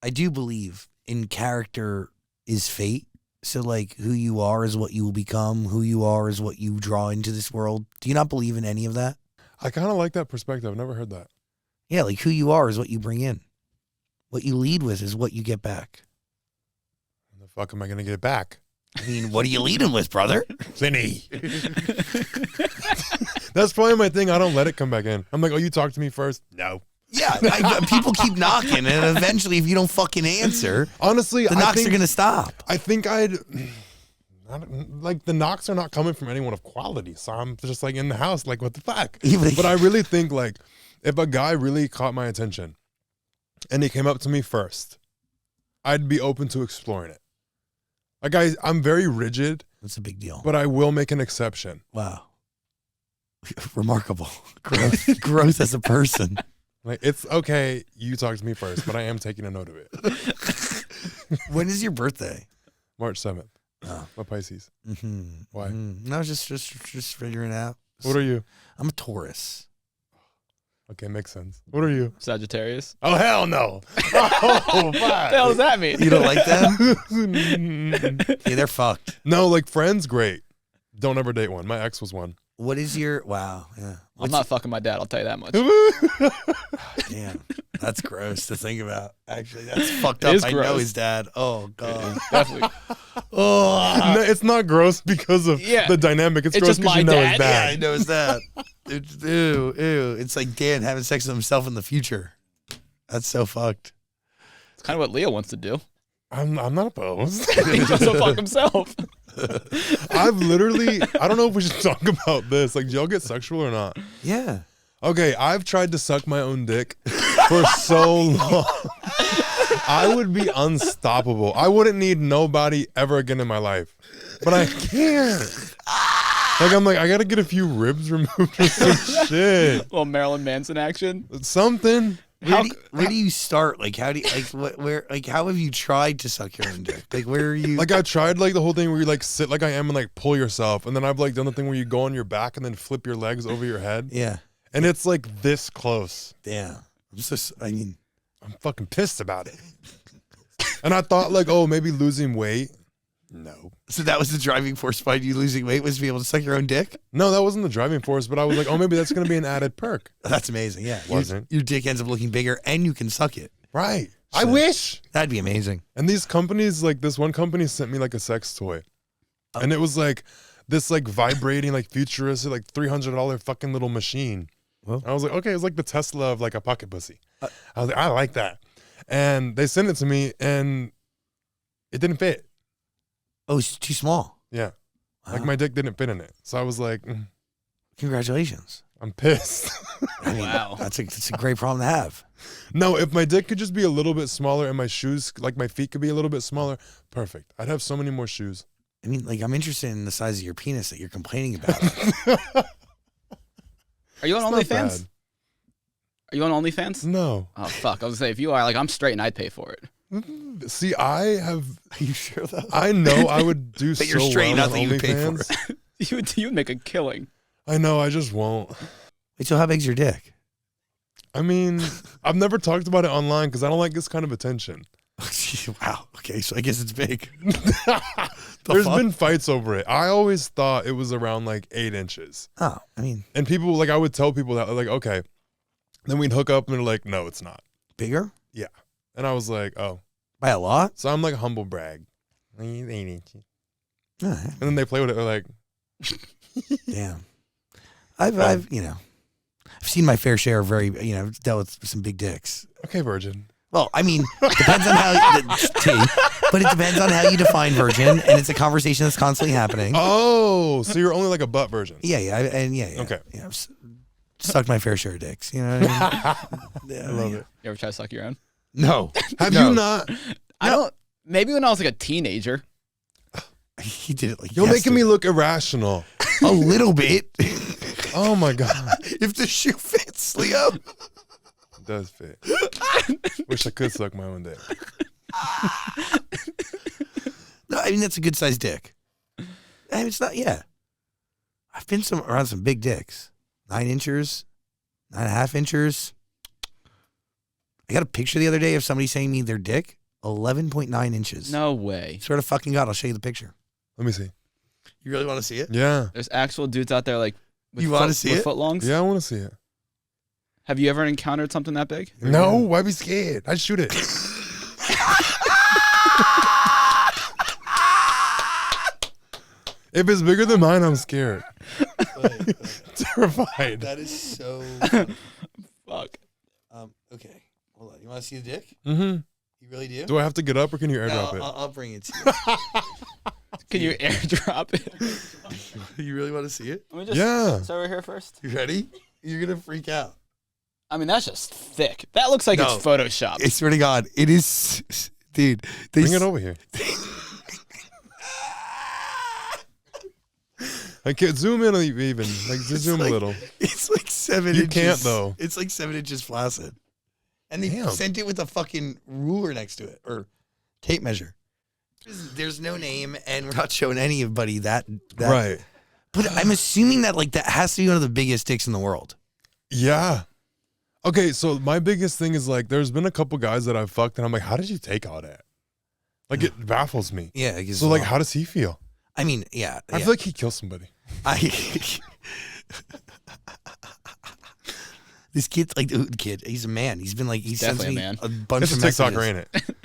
I do believe in character is fate. So like, who you are is what you will become. Who you are is what you draw into this world. Do you not believe in any of that? I kind of like that perspective. I've never heard that. Yeah, like who you are is what you bring in. What you lead with is what you get back. When the fuck am I going to get it back? I mean, what are you leading with, brother? Vinny. That's probably my thing. I don't let it come back in. I'm like, oh, you talk to me first? No. Yeah, people keep knocking, and eventually, if you don't fucking answer, honestly, the knocks are going to stop. I think like the knocks are not coming from anyone of quality. So I'm just like in the house, like, what the fuck? But I really think like if a guy really caught my attention and he came up to me first, I'd be open to exploring it. Like I'm very rigid. That's a big deal. But I will make an exception. Wow. Remarkable. Growth as a person. Like, it's okay, you talk to me first, but I am taking a note of it. When is your birthday? March 7th. Oh. I'm a Pisces. Mm-hmm. Why? Mm-hmm. No, just figuring it out. What are you? I'm a Taurus. Okay, makes sense. What are you? Sagittarius. Oh, hell no. Oh, What the hell does that mean? You don't like them? Yeah, they're fucked. No, like friends, great. Don't ever date one. My ex was one. What is your, wow, yeah. I'm not fucking my dad, I'll tell you that much. Damn, that's gross to think about. Actually, that's fucked up. It is I gross. know his dad. Oh, God. Definitely. Oh, No, it's not gross because of Yeah. the dynamic. It's It's gross just because my you know dad. his yeah, I dad. know his dad. Ew, ew. It's like Dan having sex with himself in the future. That's so fucked. It's kind of what Leo wants to do. I'm not opposed. He wants to fuck himself. I've literally, I don't know if we should talk about this. Like, do y'all get sexual or not? Yeah. Okay, I've tried to suck my own dick for so long. I would be unstoppable. I wouldn't need nobody ever again in my life. But I can't. Like, I'm like, I gotta get a few ribs removed or some shit. Little Marilyn Manson action. Something. Where do you start? Like, how do you, like, how have you tried to suck your own dick? Like, where are you? Like, I tried, like, the whole thing where you, like, sit like I am and, like, pull yourself. And then I've, like, done the thing where you go on your back and then flip your legs over your head. Yeah. And it's, like, this close. Damn. I'm fucking pissed about it. And I thought, like, oh, maybe losing weight. No. So that was the driving force behind you losing weight, was to be able to suck your own dick? No, that wasn't the driving force, but I was like, oh, maybe that's going to be an added perk. That's amazing, yeah. Wasn't. Your dick ends up looking bigger and you can suck it. Right. So, I wish. That'd be amazing. And these companies, like this one company sent me like a sex toy. Oh. And it was like this like vibrating, like futuristic, like $300 fucking little machine. Well. I was like, okay, it's like the Tesla of like a pocket pussy. I was like, I like that. And they sent it to me and it didn't fit. Oh, it's too small. Yeah. Like Wow. my dick didn't fit in it. So I was like, Congratulations. I'm pissed. I mean, Wow. That's a great problem to have. No, if my dick could just be a little bit smaller and my shoes, like my feet could be a little bit smaller, perfect. I'd have so many more shoes. I mean, like, I'm interested in the size of your penis that you're complaining about. Are you on It's not OnlyFans? bad. Are you on OnlyFans? No. Oh, fuck. I was going to say, if you are, like, I'm straight and I'd pay for it. See, I have. Are you sure though? I know I would do But so you're straight, well not on that you would pay for OnlyFans. it. You would make a killing. I know, I just won't. Wait, so how big's your dick? I mean, I've never talked about it online because I don't like this kind of attention. Wow. Okay, so I guess it's big. There's been fights over it. I always thought it was around like 8 inches. Oh, I mean, And people, like, I would tell people that, like, okay. Then we'd hook up and they're like, no, it's not. bigger Yeah. And I was like, oh. by a lot. So I'm like humble brag. 8 inches. All right. And then they play with it. They're like, Damn. I've seen my fair share of dealt with some big dicks. okay, virgin. Well, I mean, depends on but it depends on how you define virgin, and it's a conversation that's constantly happening. Oh, so you're only like a butt virgin. Yeah. Okay. Yeah, I've sucked my fair share of dicks. You know what I mean? I love it. You ever try to suck your own? No. Have No. you not? I don't. Maybe when I was like a teenager. He did it like You're making me look irrational. a little bit. Oh my God. If the shoe fits, Leo. It does fit. Wish I could suck my own dick. No, I mean that's a good sized dick. I mean, it's not. Yeah, I've been around some big dicks. 9 inches, 9.5 inches. I got a picture the other day of somebody saying me their dick 11.9 inches. No way. Swear to fucking God, I'll show you the picture. Let me see. You really want to see it? Yeah. There's actual dudes out there like. With You wanna see with it? Footlongs? Yeah, I want to see it. Have you ever encountered something that big? No, why be scared? I'd shoot it. If it's bigger than mine, I'm scared. Terrified. That is so. Fuck. Okay, hold on. You want to see the dick? Mm-hmm. You really do? Do I have to get up or can you airdrop it? I'll bring it to you. Can you airdrop it? You really want to see it? Let me just Yeah. sit over here first. You ready? You're gonna freak out. I mean, that's just thick. That looks like No. it's Photoshopped. I swear to God, it is, dude. Bring it over here. I can't zoom in even. Like, just zoom like- a little. It's like 7 You inches. can't, though. It's like 7 inches flaccid. And they Damn. sent it with a fucking ruler next to it or tape measure. There's no name, and we're not showing anybody that. Right. But I'm assuming that like that has to be one of the biggest dicks in the world. Yeah. Okay, so my biggest thing is like, there's been a couple guys that I've fucked, and I'm like, how did you take all that? Like, it baffles me. Yeah. I guess So, like, how does he feel? I mean, yeah. I feel like he'd kill somebody. This kid's like he's a man. He's been like he sends Definitely me a man. a bunch It's a of TikToker, messages. ain't it?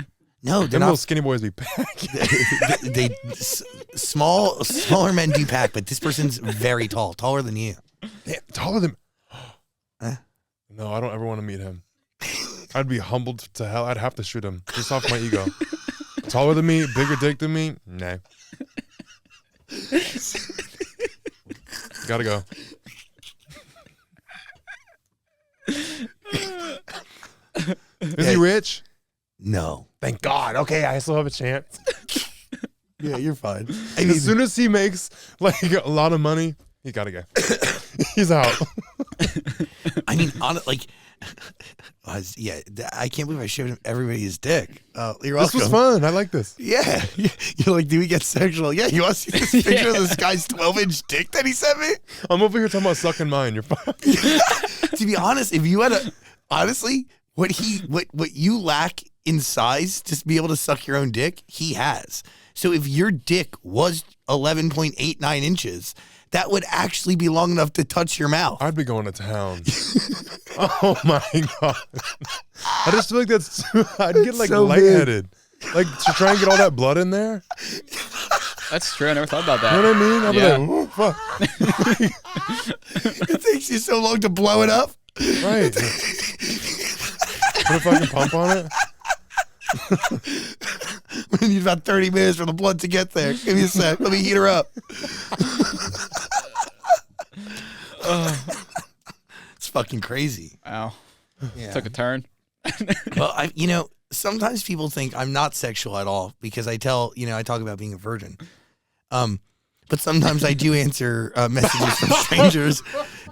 No, they're Them little not. skinny boys be packed. Smaller men do pack, but this person's very tall, taller than you. Yeah, taller than. Huh? No, I don't ever want to meet him. I'd be humbled to hell. I'd have to shoot him just off my ego. Taller than me, bigger dick than me. Nah. Gotta go. Is he rich? No. Thank God. Okay, I still have a chance. Yeah, you're fine. I mean, As soon as he makes like a lot of money, he gotta go. He's out. I mean, on like, yeah, I can't believe I showed him everybody his dick. You're This welcome. was fun. I like this. Yeah, you're like, do we get sexual? Yeah, you want to see this picture of this guy's 12-inch dick that he sent me? I'm over here talking about sucking mine. You're fine. To be honest, if you had honestly, what you lack in size to be able to suck your own dick, he has. So if your dick was 11.89 inches, that would actually be long enough to touch your mouth. I'd be going to town. Oh my God. I just feel like that's too, I'd get like so lightheaded. Like to try and get all that blood in there. That's true. I never thought about You know that. what I mean? I'd Yeah. be like, "Ooh, fuck." It takes you so long to blow it up. Right. Put a fucking pump on it. We need about 30 minutes for the blood to get there. Give me a sec. Let me heat her up. It's fucking crazy. Wow. Yeah. Took a turn. Well, sometimes people think I'm not sexual at all because I talk about being a virgin. but sometimes I do answer messages from strangers,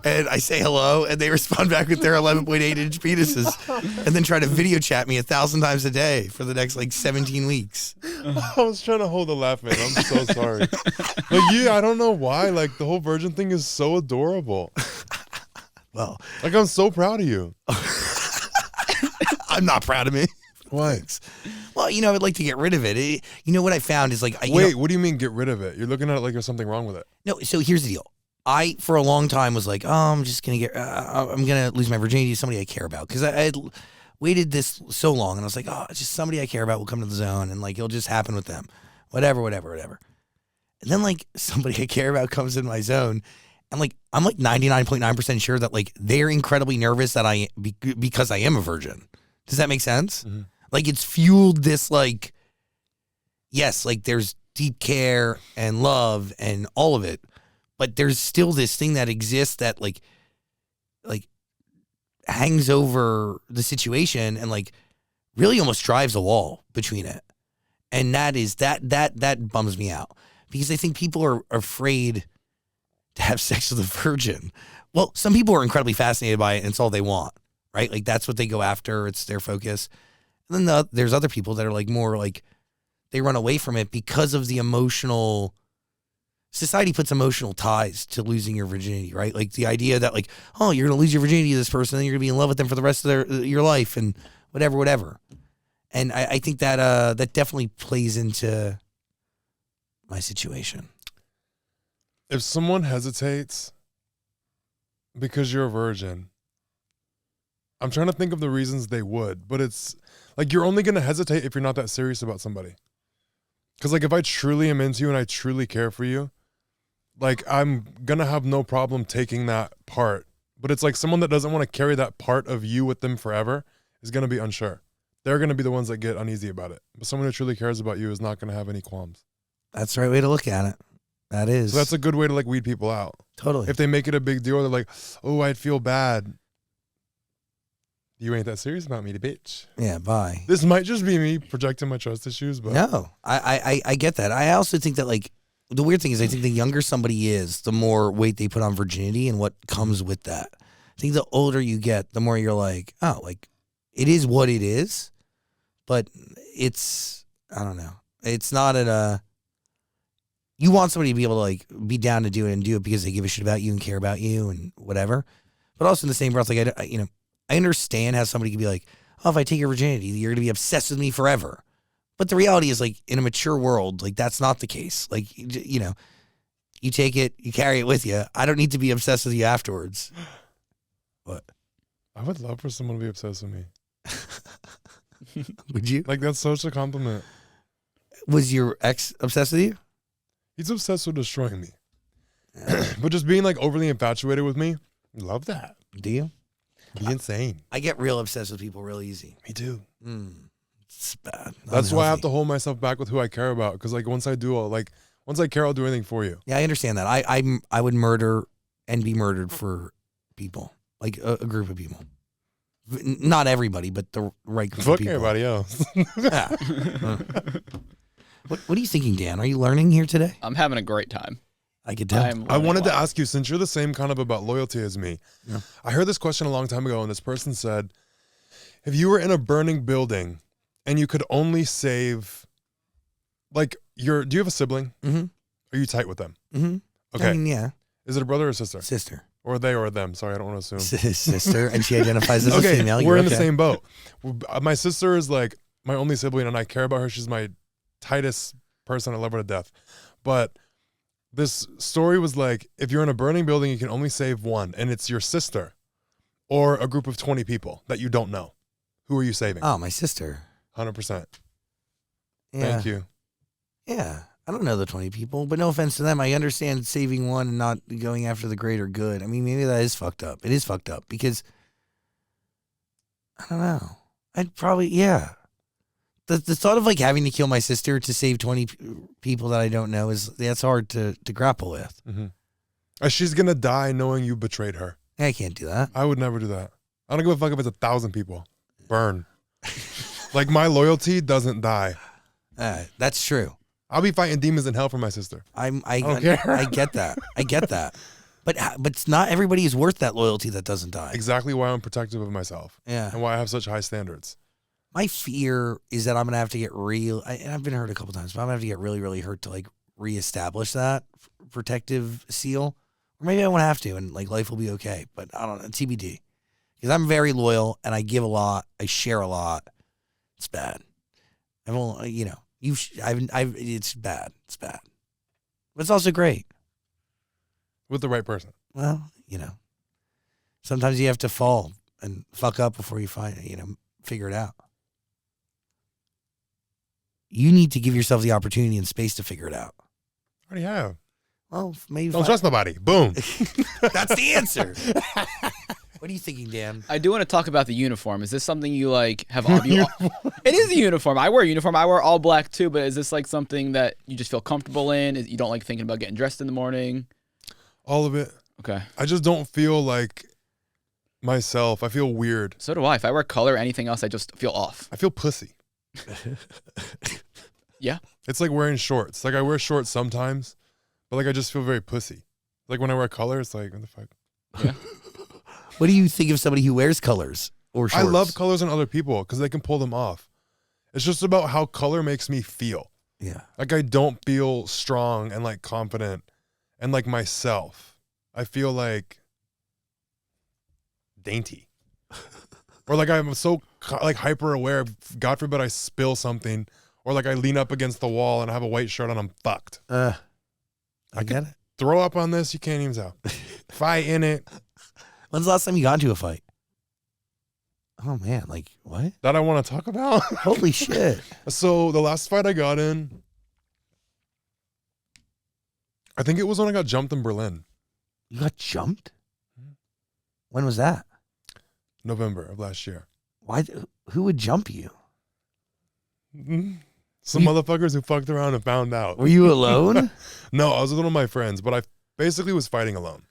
and I say hello, and they respond back with their 11.8-inch penises, and then try to video chat me 1,000 times a day for the next like 17 weeks. I was trying to hold a laugh, man. I'm so sorry. Like, I don't know why. Like, the whole virgin thing is so adorable. Well, like, I'm so proud of you. I'm not proud of me. Why? Well, I would like to get rid of it. What I found is like, wait, what do you mean get rid of it? You're looking at it like there's something wrong with it. No, so here's the deal. I, for a long time, was like, oh, I'm just going to I'm going to lose my virginity to somebody I care about. Because I had waited this so long, and I was like, oh, it's just somebody I care about will come to the zone, and like, it'll just happen with them. Whatever. And then like, somebody I care about comes in my zone, and like, I'm like 99.9% sure that like, they're incredibly nervous that because I am a virgin. Does that make sense? Mm-hmm. Like, it's fueled this like, yes, like there's deep care and love and all of it. But there's still this thing that exists that like hangs over the situation and like really almost drives a wall between it. And that is that bums me out, because I think people are afraid to have sex with a virgin. Well, some people are incredibly fascinated by it, and it's all they want, right? Like that's what they go after. It's their focus. And then there's other people that are like more like they run away from it because of the emotional. Society puts emotional ties to losing your virginity, right? Like the idea that like, oh, you're going to lose your virginity to this person, and you're going to be in love with them for the rest of your life, and whatever. And I think that that definitely plays into my situation. If someone hesitates because you're a virgin, I'm trying to think of the reasons they would, but it's like you're only going to hesitate if you're not that serious about somebody. Because like if I truly am into you and I truly care for you, like I'm going to have no problem taking that part. But it's like someone that doesn't want to carry that part of you with them forever is going to be unsure. They're going to be the ones that get uneasy about it. But someone who truly cares about you is not going to have any qualms. That's the right way to look at it. That is. So that's a good way to like weed people out. Totally. If they make it a big deal, they're like, oh, I'd feel bad. You ain't that serious about me, the bitch. Yeah, bye. This might just be me projecting my trust issues, but no, I get that. I also think that like the weird thing is I think the younger somebody is, the more weight they put on virginity and what comes with that. I think the older you get, the more you're like, oh, like it is what it is, but it's, I don't know. It's not you want somebody to be able to like be down to do it and do it because they give a shit about you and care about you and whatever. But also in the same breath, like I understand how somebody could be like, oh, if I take your virginity, you're going to be obsessed with me forever. But the reality is, like, in a mature world, like, that's not the case. Like, you take it, you carry it with you. I don't need to be obsessed with you afterwards. What? I would love for someone to be obsessed with me. Would you? Like, that's such a compliment. Was your ex obsessed with you? He's obsessed with destroying me. But just being, like, overly infatuated with me, love that. Do you? Be insane. I get real obsessed with people real easy. Me too. It's bad. That's why I have to hold myself back with who I care about. Because like once I care, I'll do anything for you. Yeah, I understand that. I would murder and be murdered for people, like a group of people. Not everybody, but the right group of Fuck people. everybody else. Yeah. What are you thinking, Dan? Are you learning here today? I'm having a great time. I could tell. I wanted to ask you, since you're the same kind of about loyalty as me, Yeah. I heard this question a long time ago, and this person said, if you were in a burning building and you could only save, like, do you have a sibling? Mm-hmm. Are you tight with them? Mm-hmm. Okay. I mean, yeah. Is it a brother or sister? Sister. Or they or them? Sorry, I don't want to assume. Sister, and she identifies as a female. We're in the same boat. My sister is like my only sibling, and I care about her. She's my tightest person. I love her to death. But this story was like, if you're in a burning building, you can only save one, and it's your sister or a group of 20 people that you don't know. Who are you saving? Oh, my sister. 100%. Yeah. Thank you. Yeah. I don't know the 20 people, but no offense to them. I understand saving one and not going after the greater good. I mean, maybe that is fucked up. It is fucked up because, I don't know. I'd probably, yeah. The thought of like having to kill my sister to save 20 people that I don't know that's hard to grapple with. Mm-hmm. She's going to die knowing you betrayed her. I can't do that. I would never do that. I don't give a fuck if it's 1,000 people. Burn. Like, my loyalty doesn't die. That's true. I'll be fighting demons in hell for my sister. I don't care. I get that. I get that. But it's not everybody is worth that loyalty that doesn't die. Exactly why I'm protective of myself. Yeah. And why I have such high standards. My fear is that I'm gonna have to get and I've been hurt a couple times, but I'm gonna have to get really, really hurt to like reestablish that protective seal. Or maybe I won't have to, and like life will be okay. But I don't know, TBD. Because I'm very loyal and I give a lot, I share a lot. It's bad. I've only, it's bad. It's bad. But it's also great. With the right person. Well, sometimes you have to fall and fuck up before you figure it out. You need to give yourself the opportunity and space to figure it out. I already have. Well, maybe Don't trust nobody. Boom. That's the answer. What are you thinking, Dan? I do want to talk about the uniform. Is this something you like have on you? It is a uniform. I wear a uniform. I wear all black too, but is this like something that you just feel comfortable in? You don't like thinking about getting dressed in the morning? All of it. Okay. I just don't feel like myself. I feel weird. So do I. If I wear color or anything else, I just feel off. I feel pussy. Yeah. It's like wearing shorts. Like I wear shorts sometimes, but like I just feel very pussy. Like when I wear color, it's like, what the fuck? Yeah. What do you think of somebody who wears colors or shorts? I love colors in other people because they can pull them off. It's just about how color makes me feel. Yeah. Like I don't feel strong and like confident and like myself. I feel like dainty. Or like I'm so like hyper aware. God forbid I spill something, or like I lean up against the wall and I have a white shirt on. I'm fucked. I get it. Throw up on this, you can't even tell. Fight in it. When's the last time you got into a fight? Oh man, like what? That I want to talk about. Holy shit! So the last fight I got in, I think it was when I got jumped in Berlin. You got jumped? When was that? November of last year. Why? Who would jump you? Some motherfuckers who fucked around and found out. Were you alone? No, I was with one of my friends, but I basically was fighting alone.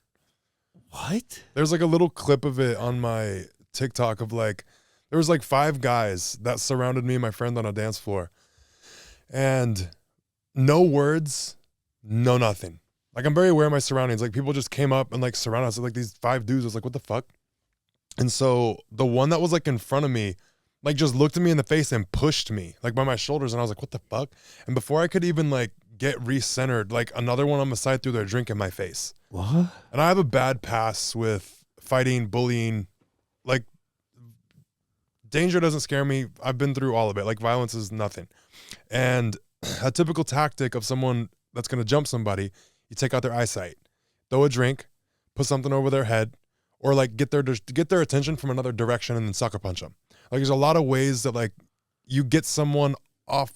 What? There's like a little clip of it on my TikTok of like, there was like 5 guys that surrounded me and my friend on a dance floor. And no words, no nothing. Like I'm very aware of my surroundings. Like people just came up and like surrounded us. Like these 5 dudes was like, what the fuck? And so the one that was like in front of me, like just looked at me in the face and pushed me like by my shoulders. And I was like, what the fuck? And before I could even like get recentered, like another one on my side threw their drink in my face. What? And I have a bad pass with fighting, bullying. Like danger doesn't scare me. I've been through all of it. Like violence is nothing. And a typical tactic of someone that's going to jump somebody, you take out their eyesight, throw a drink, put something over their head, or like get their attention from another direction and then sucker punch them. Like there's a lot of ways that like you get someone off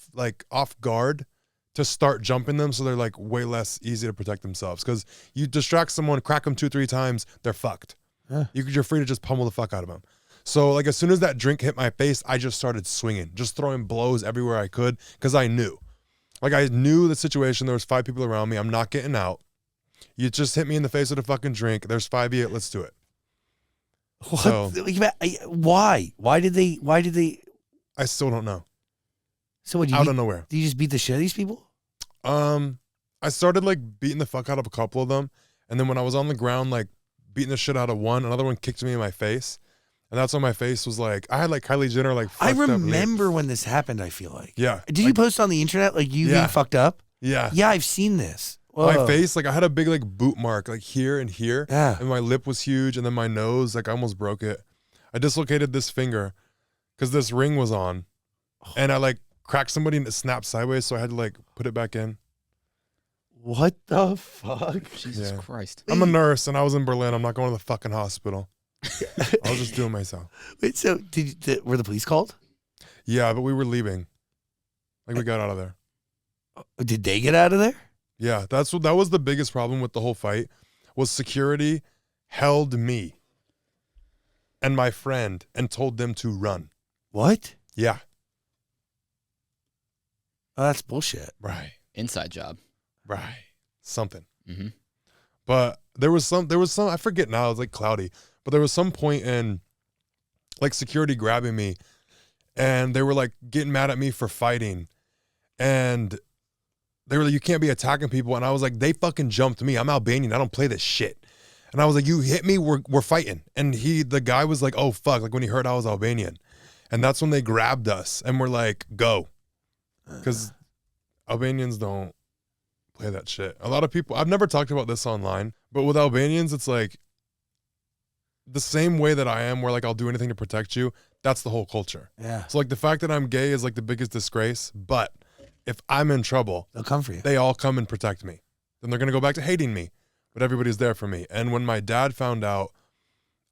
guard to start jumping them, so they're like way less easy to protect themselves. Because you distract someone, crack them 2-3 times, they're fucked. Huh. You're free to just pummel the fuck out of them. So like as soon as that drink hit my face, I just started swinging, just throwing blows everywhere I could because I knew. Like I knew the situation. There was 5 people around me. I'm not getting out. You just hit me in the face with a fucking drink. There's 5 of you. Let's do it. What? So, Why? Why did they? I still don't know. So what? Out of nowhere. Did you just beat the shit out of these people? I started like beating the fuck out of a couple of them, and then when I was on the ground, like beating the shit out of one, another one kicked me in my face, and that's when my face was like, I had like Kylie Jenner like. I fucked up remember lips. when this happened. I feel like. Yeah. Did you post on the internet like you Yeah. being fucked up? Yeah. Yeah, I've seen this. My Whoa. face, like I had a big like boot mark like here and here, Yeah. and my lip was huge, and then my nose, like I almost broke it. I dislocated this finger because this ring was on, and I like cracked somebody and it snapped sideways, so I had to like put it back in. What the fuck? Jesus Yeah. Christ. I'm a nurse and I was in Berlin. I'm not going to the fucking hospital. I was just doing myself. Wait, so were the police called? Yeah, but we were leaving. Like we got out of there. Did they get out of there? Yeah, that was the biggest problem with the whole fight was security held me and my friend and told them to run. What? Yeah. Oh, that's bullshit. Right. Inside job. Right. Something. Mm-hmm. But there was some, I forget now, it's like cloudy, but there was some point in like security grabbing me and they were like getting mad at me for fighting. And they were like, you can't be attacking people. And I was like, they fucking jumped me. I'm Albanian. I don't play this shit. And I was like, you hit me, we're fighting. And the guy was like, oh fuck, like when he heard I was Albanian. And that's when they grabbed us and we're like, go. Because Albanians don't play that shit. A lot of people, I've never talked about this online, but with Albanians, it's like the same way that I am, where like I'll do anything to protect you. That's the whole culture. Yeah. So like the fact that I'm gay is like the biggest disgrace, but if I'm in trouble, They'll come for you. they all come and protect me. Then they're going to go back to hating me, but everybody's there for me. And when my dad found out,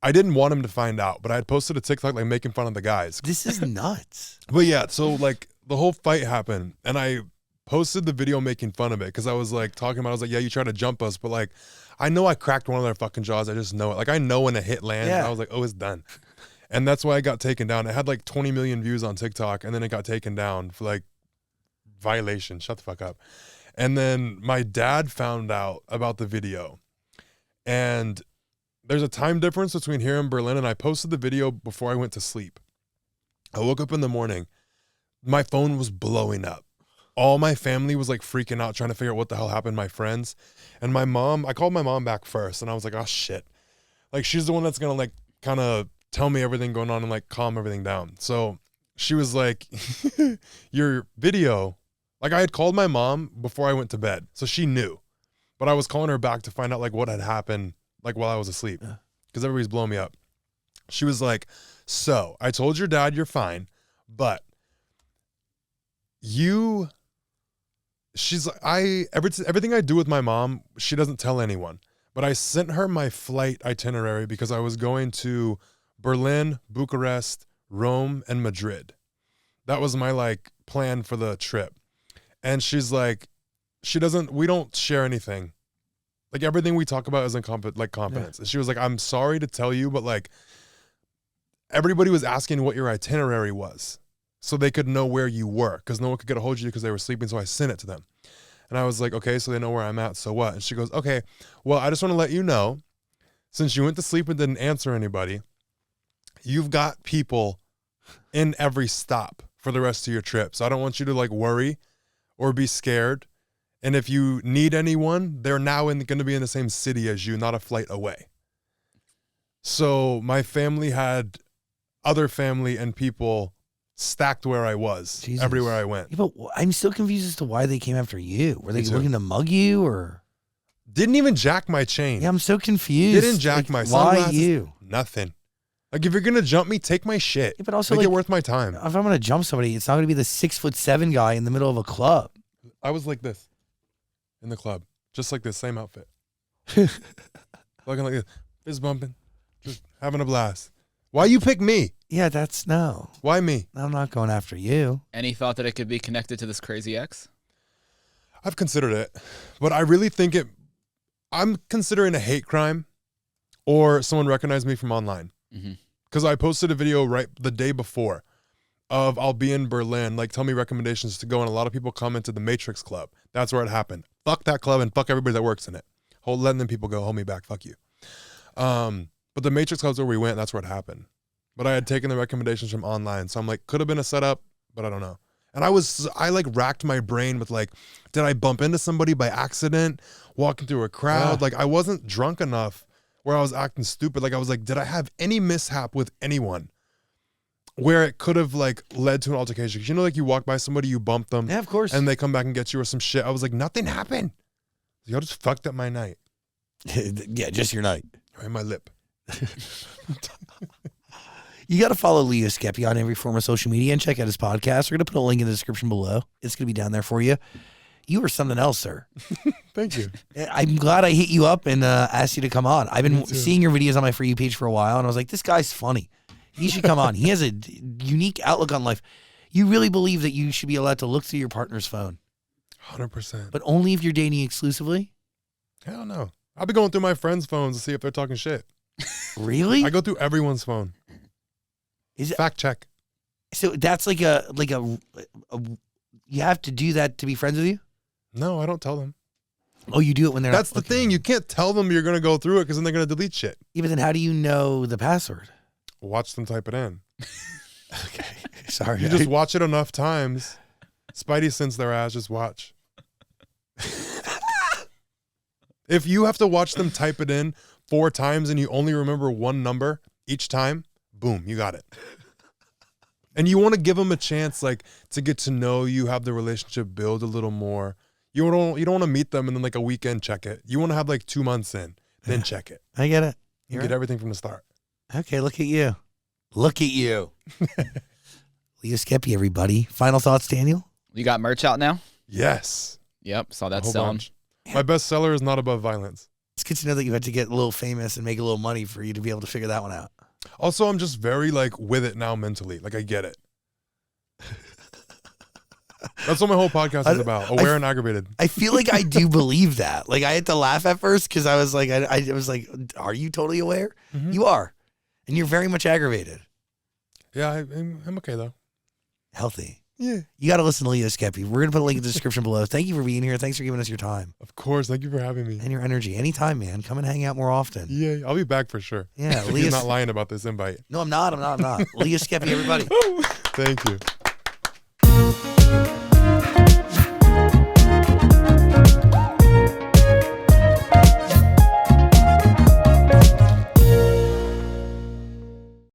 I didn't want him to find out, but I had posted a TikTok like making fun of the guys. This is nuts. But yeah, so like the whole fight happened and I posted the video making fun of it because I was like talking about, I was like, yeah, you tried to jump us, but like, I know I cracked one of their fucking jaws. I just know it. Like I know when a hit lands, Yeah. I was like, oh, it's done. And that's why I got taken down. It had like 20 million views on TikTok and then it got taken down for like violation. Shut the fuck up. And then my dad found out about the video and there's a time difference between here and Berlin. And I posted the video before I went to sleep. I woke up in the morning. My phone was blowing up. All my family was like freaking out, trying to figure out what the hell happened, my friends. And my mom, I called my mom back first and I was like, oh shit. Like she's the one that's gonna like kind of tell me everything going on and like calm everything down. So she was like, your video, like I had called my mom before I went to bed. So she knew, but I was calling her back to find out like what had happened, like while I was asleep, because everybody's blowing me up. She was like, so I told your dad you're fine, but she's like, everything I do with my mom, she doesn't tell anyone, but I sent her my flight itinerary because I was going to Berlin, Bucharest, Rome, and Madrid. That was my like plan for the trip. And she's like, we don't share anything. Like everything we talk about is in confidence. Yeah. And she was like, I'm sorry to tell you, but like everybody was asking what your itinerary was so they could know where you were because no one could get a hold of you because they were sleeping. So I sent it to them. And I was like, okay, so they know where I'm at. So what? And she goes, okay, well, I just want to let you know, since you went to sleep and didn't answer anybody, you've got people in every stop for the rest of your trip. So I don't want you to like worry or be scared. And if you need anyone, they're now going to be in the same city as you, not a flight away. So my family had other family and people stacked where I was, Jesus. Everywhere I went. Yeah, but I'm still confused as to why they came after you. Were they looking to mug you or? Didn't even jack my chain. Yeah, I'm so confused. Didn't jack like, my why sunglasses. You? Nothing. Like if you're going to jump me, take my shit. Yeah, but also make like, it worth my time. If I'm going to jump somebody, it's not going to be the 6'7" guy in the middle of a club. I was like this in the club, just like this, same outfit. Looking like this, fist bumping, just having a blast. Why you pick me? Yeah, that's no. Why me? I'm not going after you. Any thought that it could be connected to this crazy ex? I've considered it, but I really think I'm considering a hate crime or someone recognized me from online. Because I posted a video right the day before of I'll be in Berlin, like tell me recommendations to go, and a lot of people commented the Matrix Club. That's where it happened. Fuck that club and fuck everybody that works in it. Letting them people go, hold me back, fuck you. But the Matrix Club's where we went, that's where it happened. But I had taken the recommendations from online, so I'm like, could have been a setup, but I don't know. And I like racked my brain with like, did I bump into somebody by accident, walking through a crowd? Like I wasn't drunk enough where I was acting stupid. Like I was like, did I have any mishap with anyone where it could have like led to an altercation? Because you know, like you walk by somebody, you bump them, Yeah, of course. and they come back and get you or some shit. I was like, nothing happened. Y'all just fucked up my night. Yeah, just your night. Right, my lip. You got to follow Leo Skepi on every form of social media and check out his podcast. We're going to put a link in the description below. It's going to be down there for you. You were something else, sir. Thank you. I'm glad I hit you up and asked you to come on. I've been seeing your videos on my For You page for a while, and I was like, this guy's funny. He should come on. He has a unique outlook on life. You really believe that you should be allowed to look through your partner's phone. 100%. But only if you're dating exclusively? Hell no. I'll be going through my friends' phones to see if they're talking shit. Really? I go through everyone's phone. Is it fact check? So that's like a you have to do that to be friends with you? No, I don't tell them. Oh, you do it when they're That's not the thing. You can't tell them you're going to go through it because then they're going to delete shit. Yeah, but then how do you know the password? Watch them type it in. Okay. Sorry. You just watch it enough times. Spidey sends their ass, just watch. If you have to watch them type it in 4 times and you only remember one number each time, boom, you got it. And you want to give them a chance, like, to get to know you, have the relationship build a little more. You don't want to meet them and then like a weekend check it. You want to have like 2 months in, then check it. I get it. You get everything from the start. Okay, look at you. Look at you. Leo Skepi, everybody. Final thoughts, Daniel? You got merch out now? Yes. Yep, saw that A whole selling. bunch. My best seller is Not Above Violence. It's good to know that you had to get a little famous and make a little money for you to be able to figure that one out. Also, I'm just very like with it now mentally. Like I get it. That's what my whole podcast is about. Aware and aggravated. I feel like I do believe that. Like I had to laugh at first because I was like, I was like, are you totally aware? Mm-hmm. You are. And you're very much aggravated. Yeah, I'm okay though. Healthy. Yeah. You got to listen to Leo Skepi. We're going to put a link in the description below. Thank you for being here. Thanks for giving us your time. Of course. Thank you for having me. And your energy. Anytime, man. Come and hang out more often. Yeah, I'll be back for sure. Yeah. He's not lying about this invite. No, I'm not. Leo Skepi, everybody. Thank you.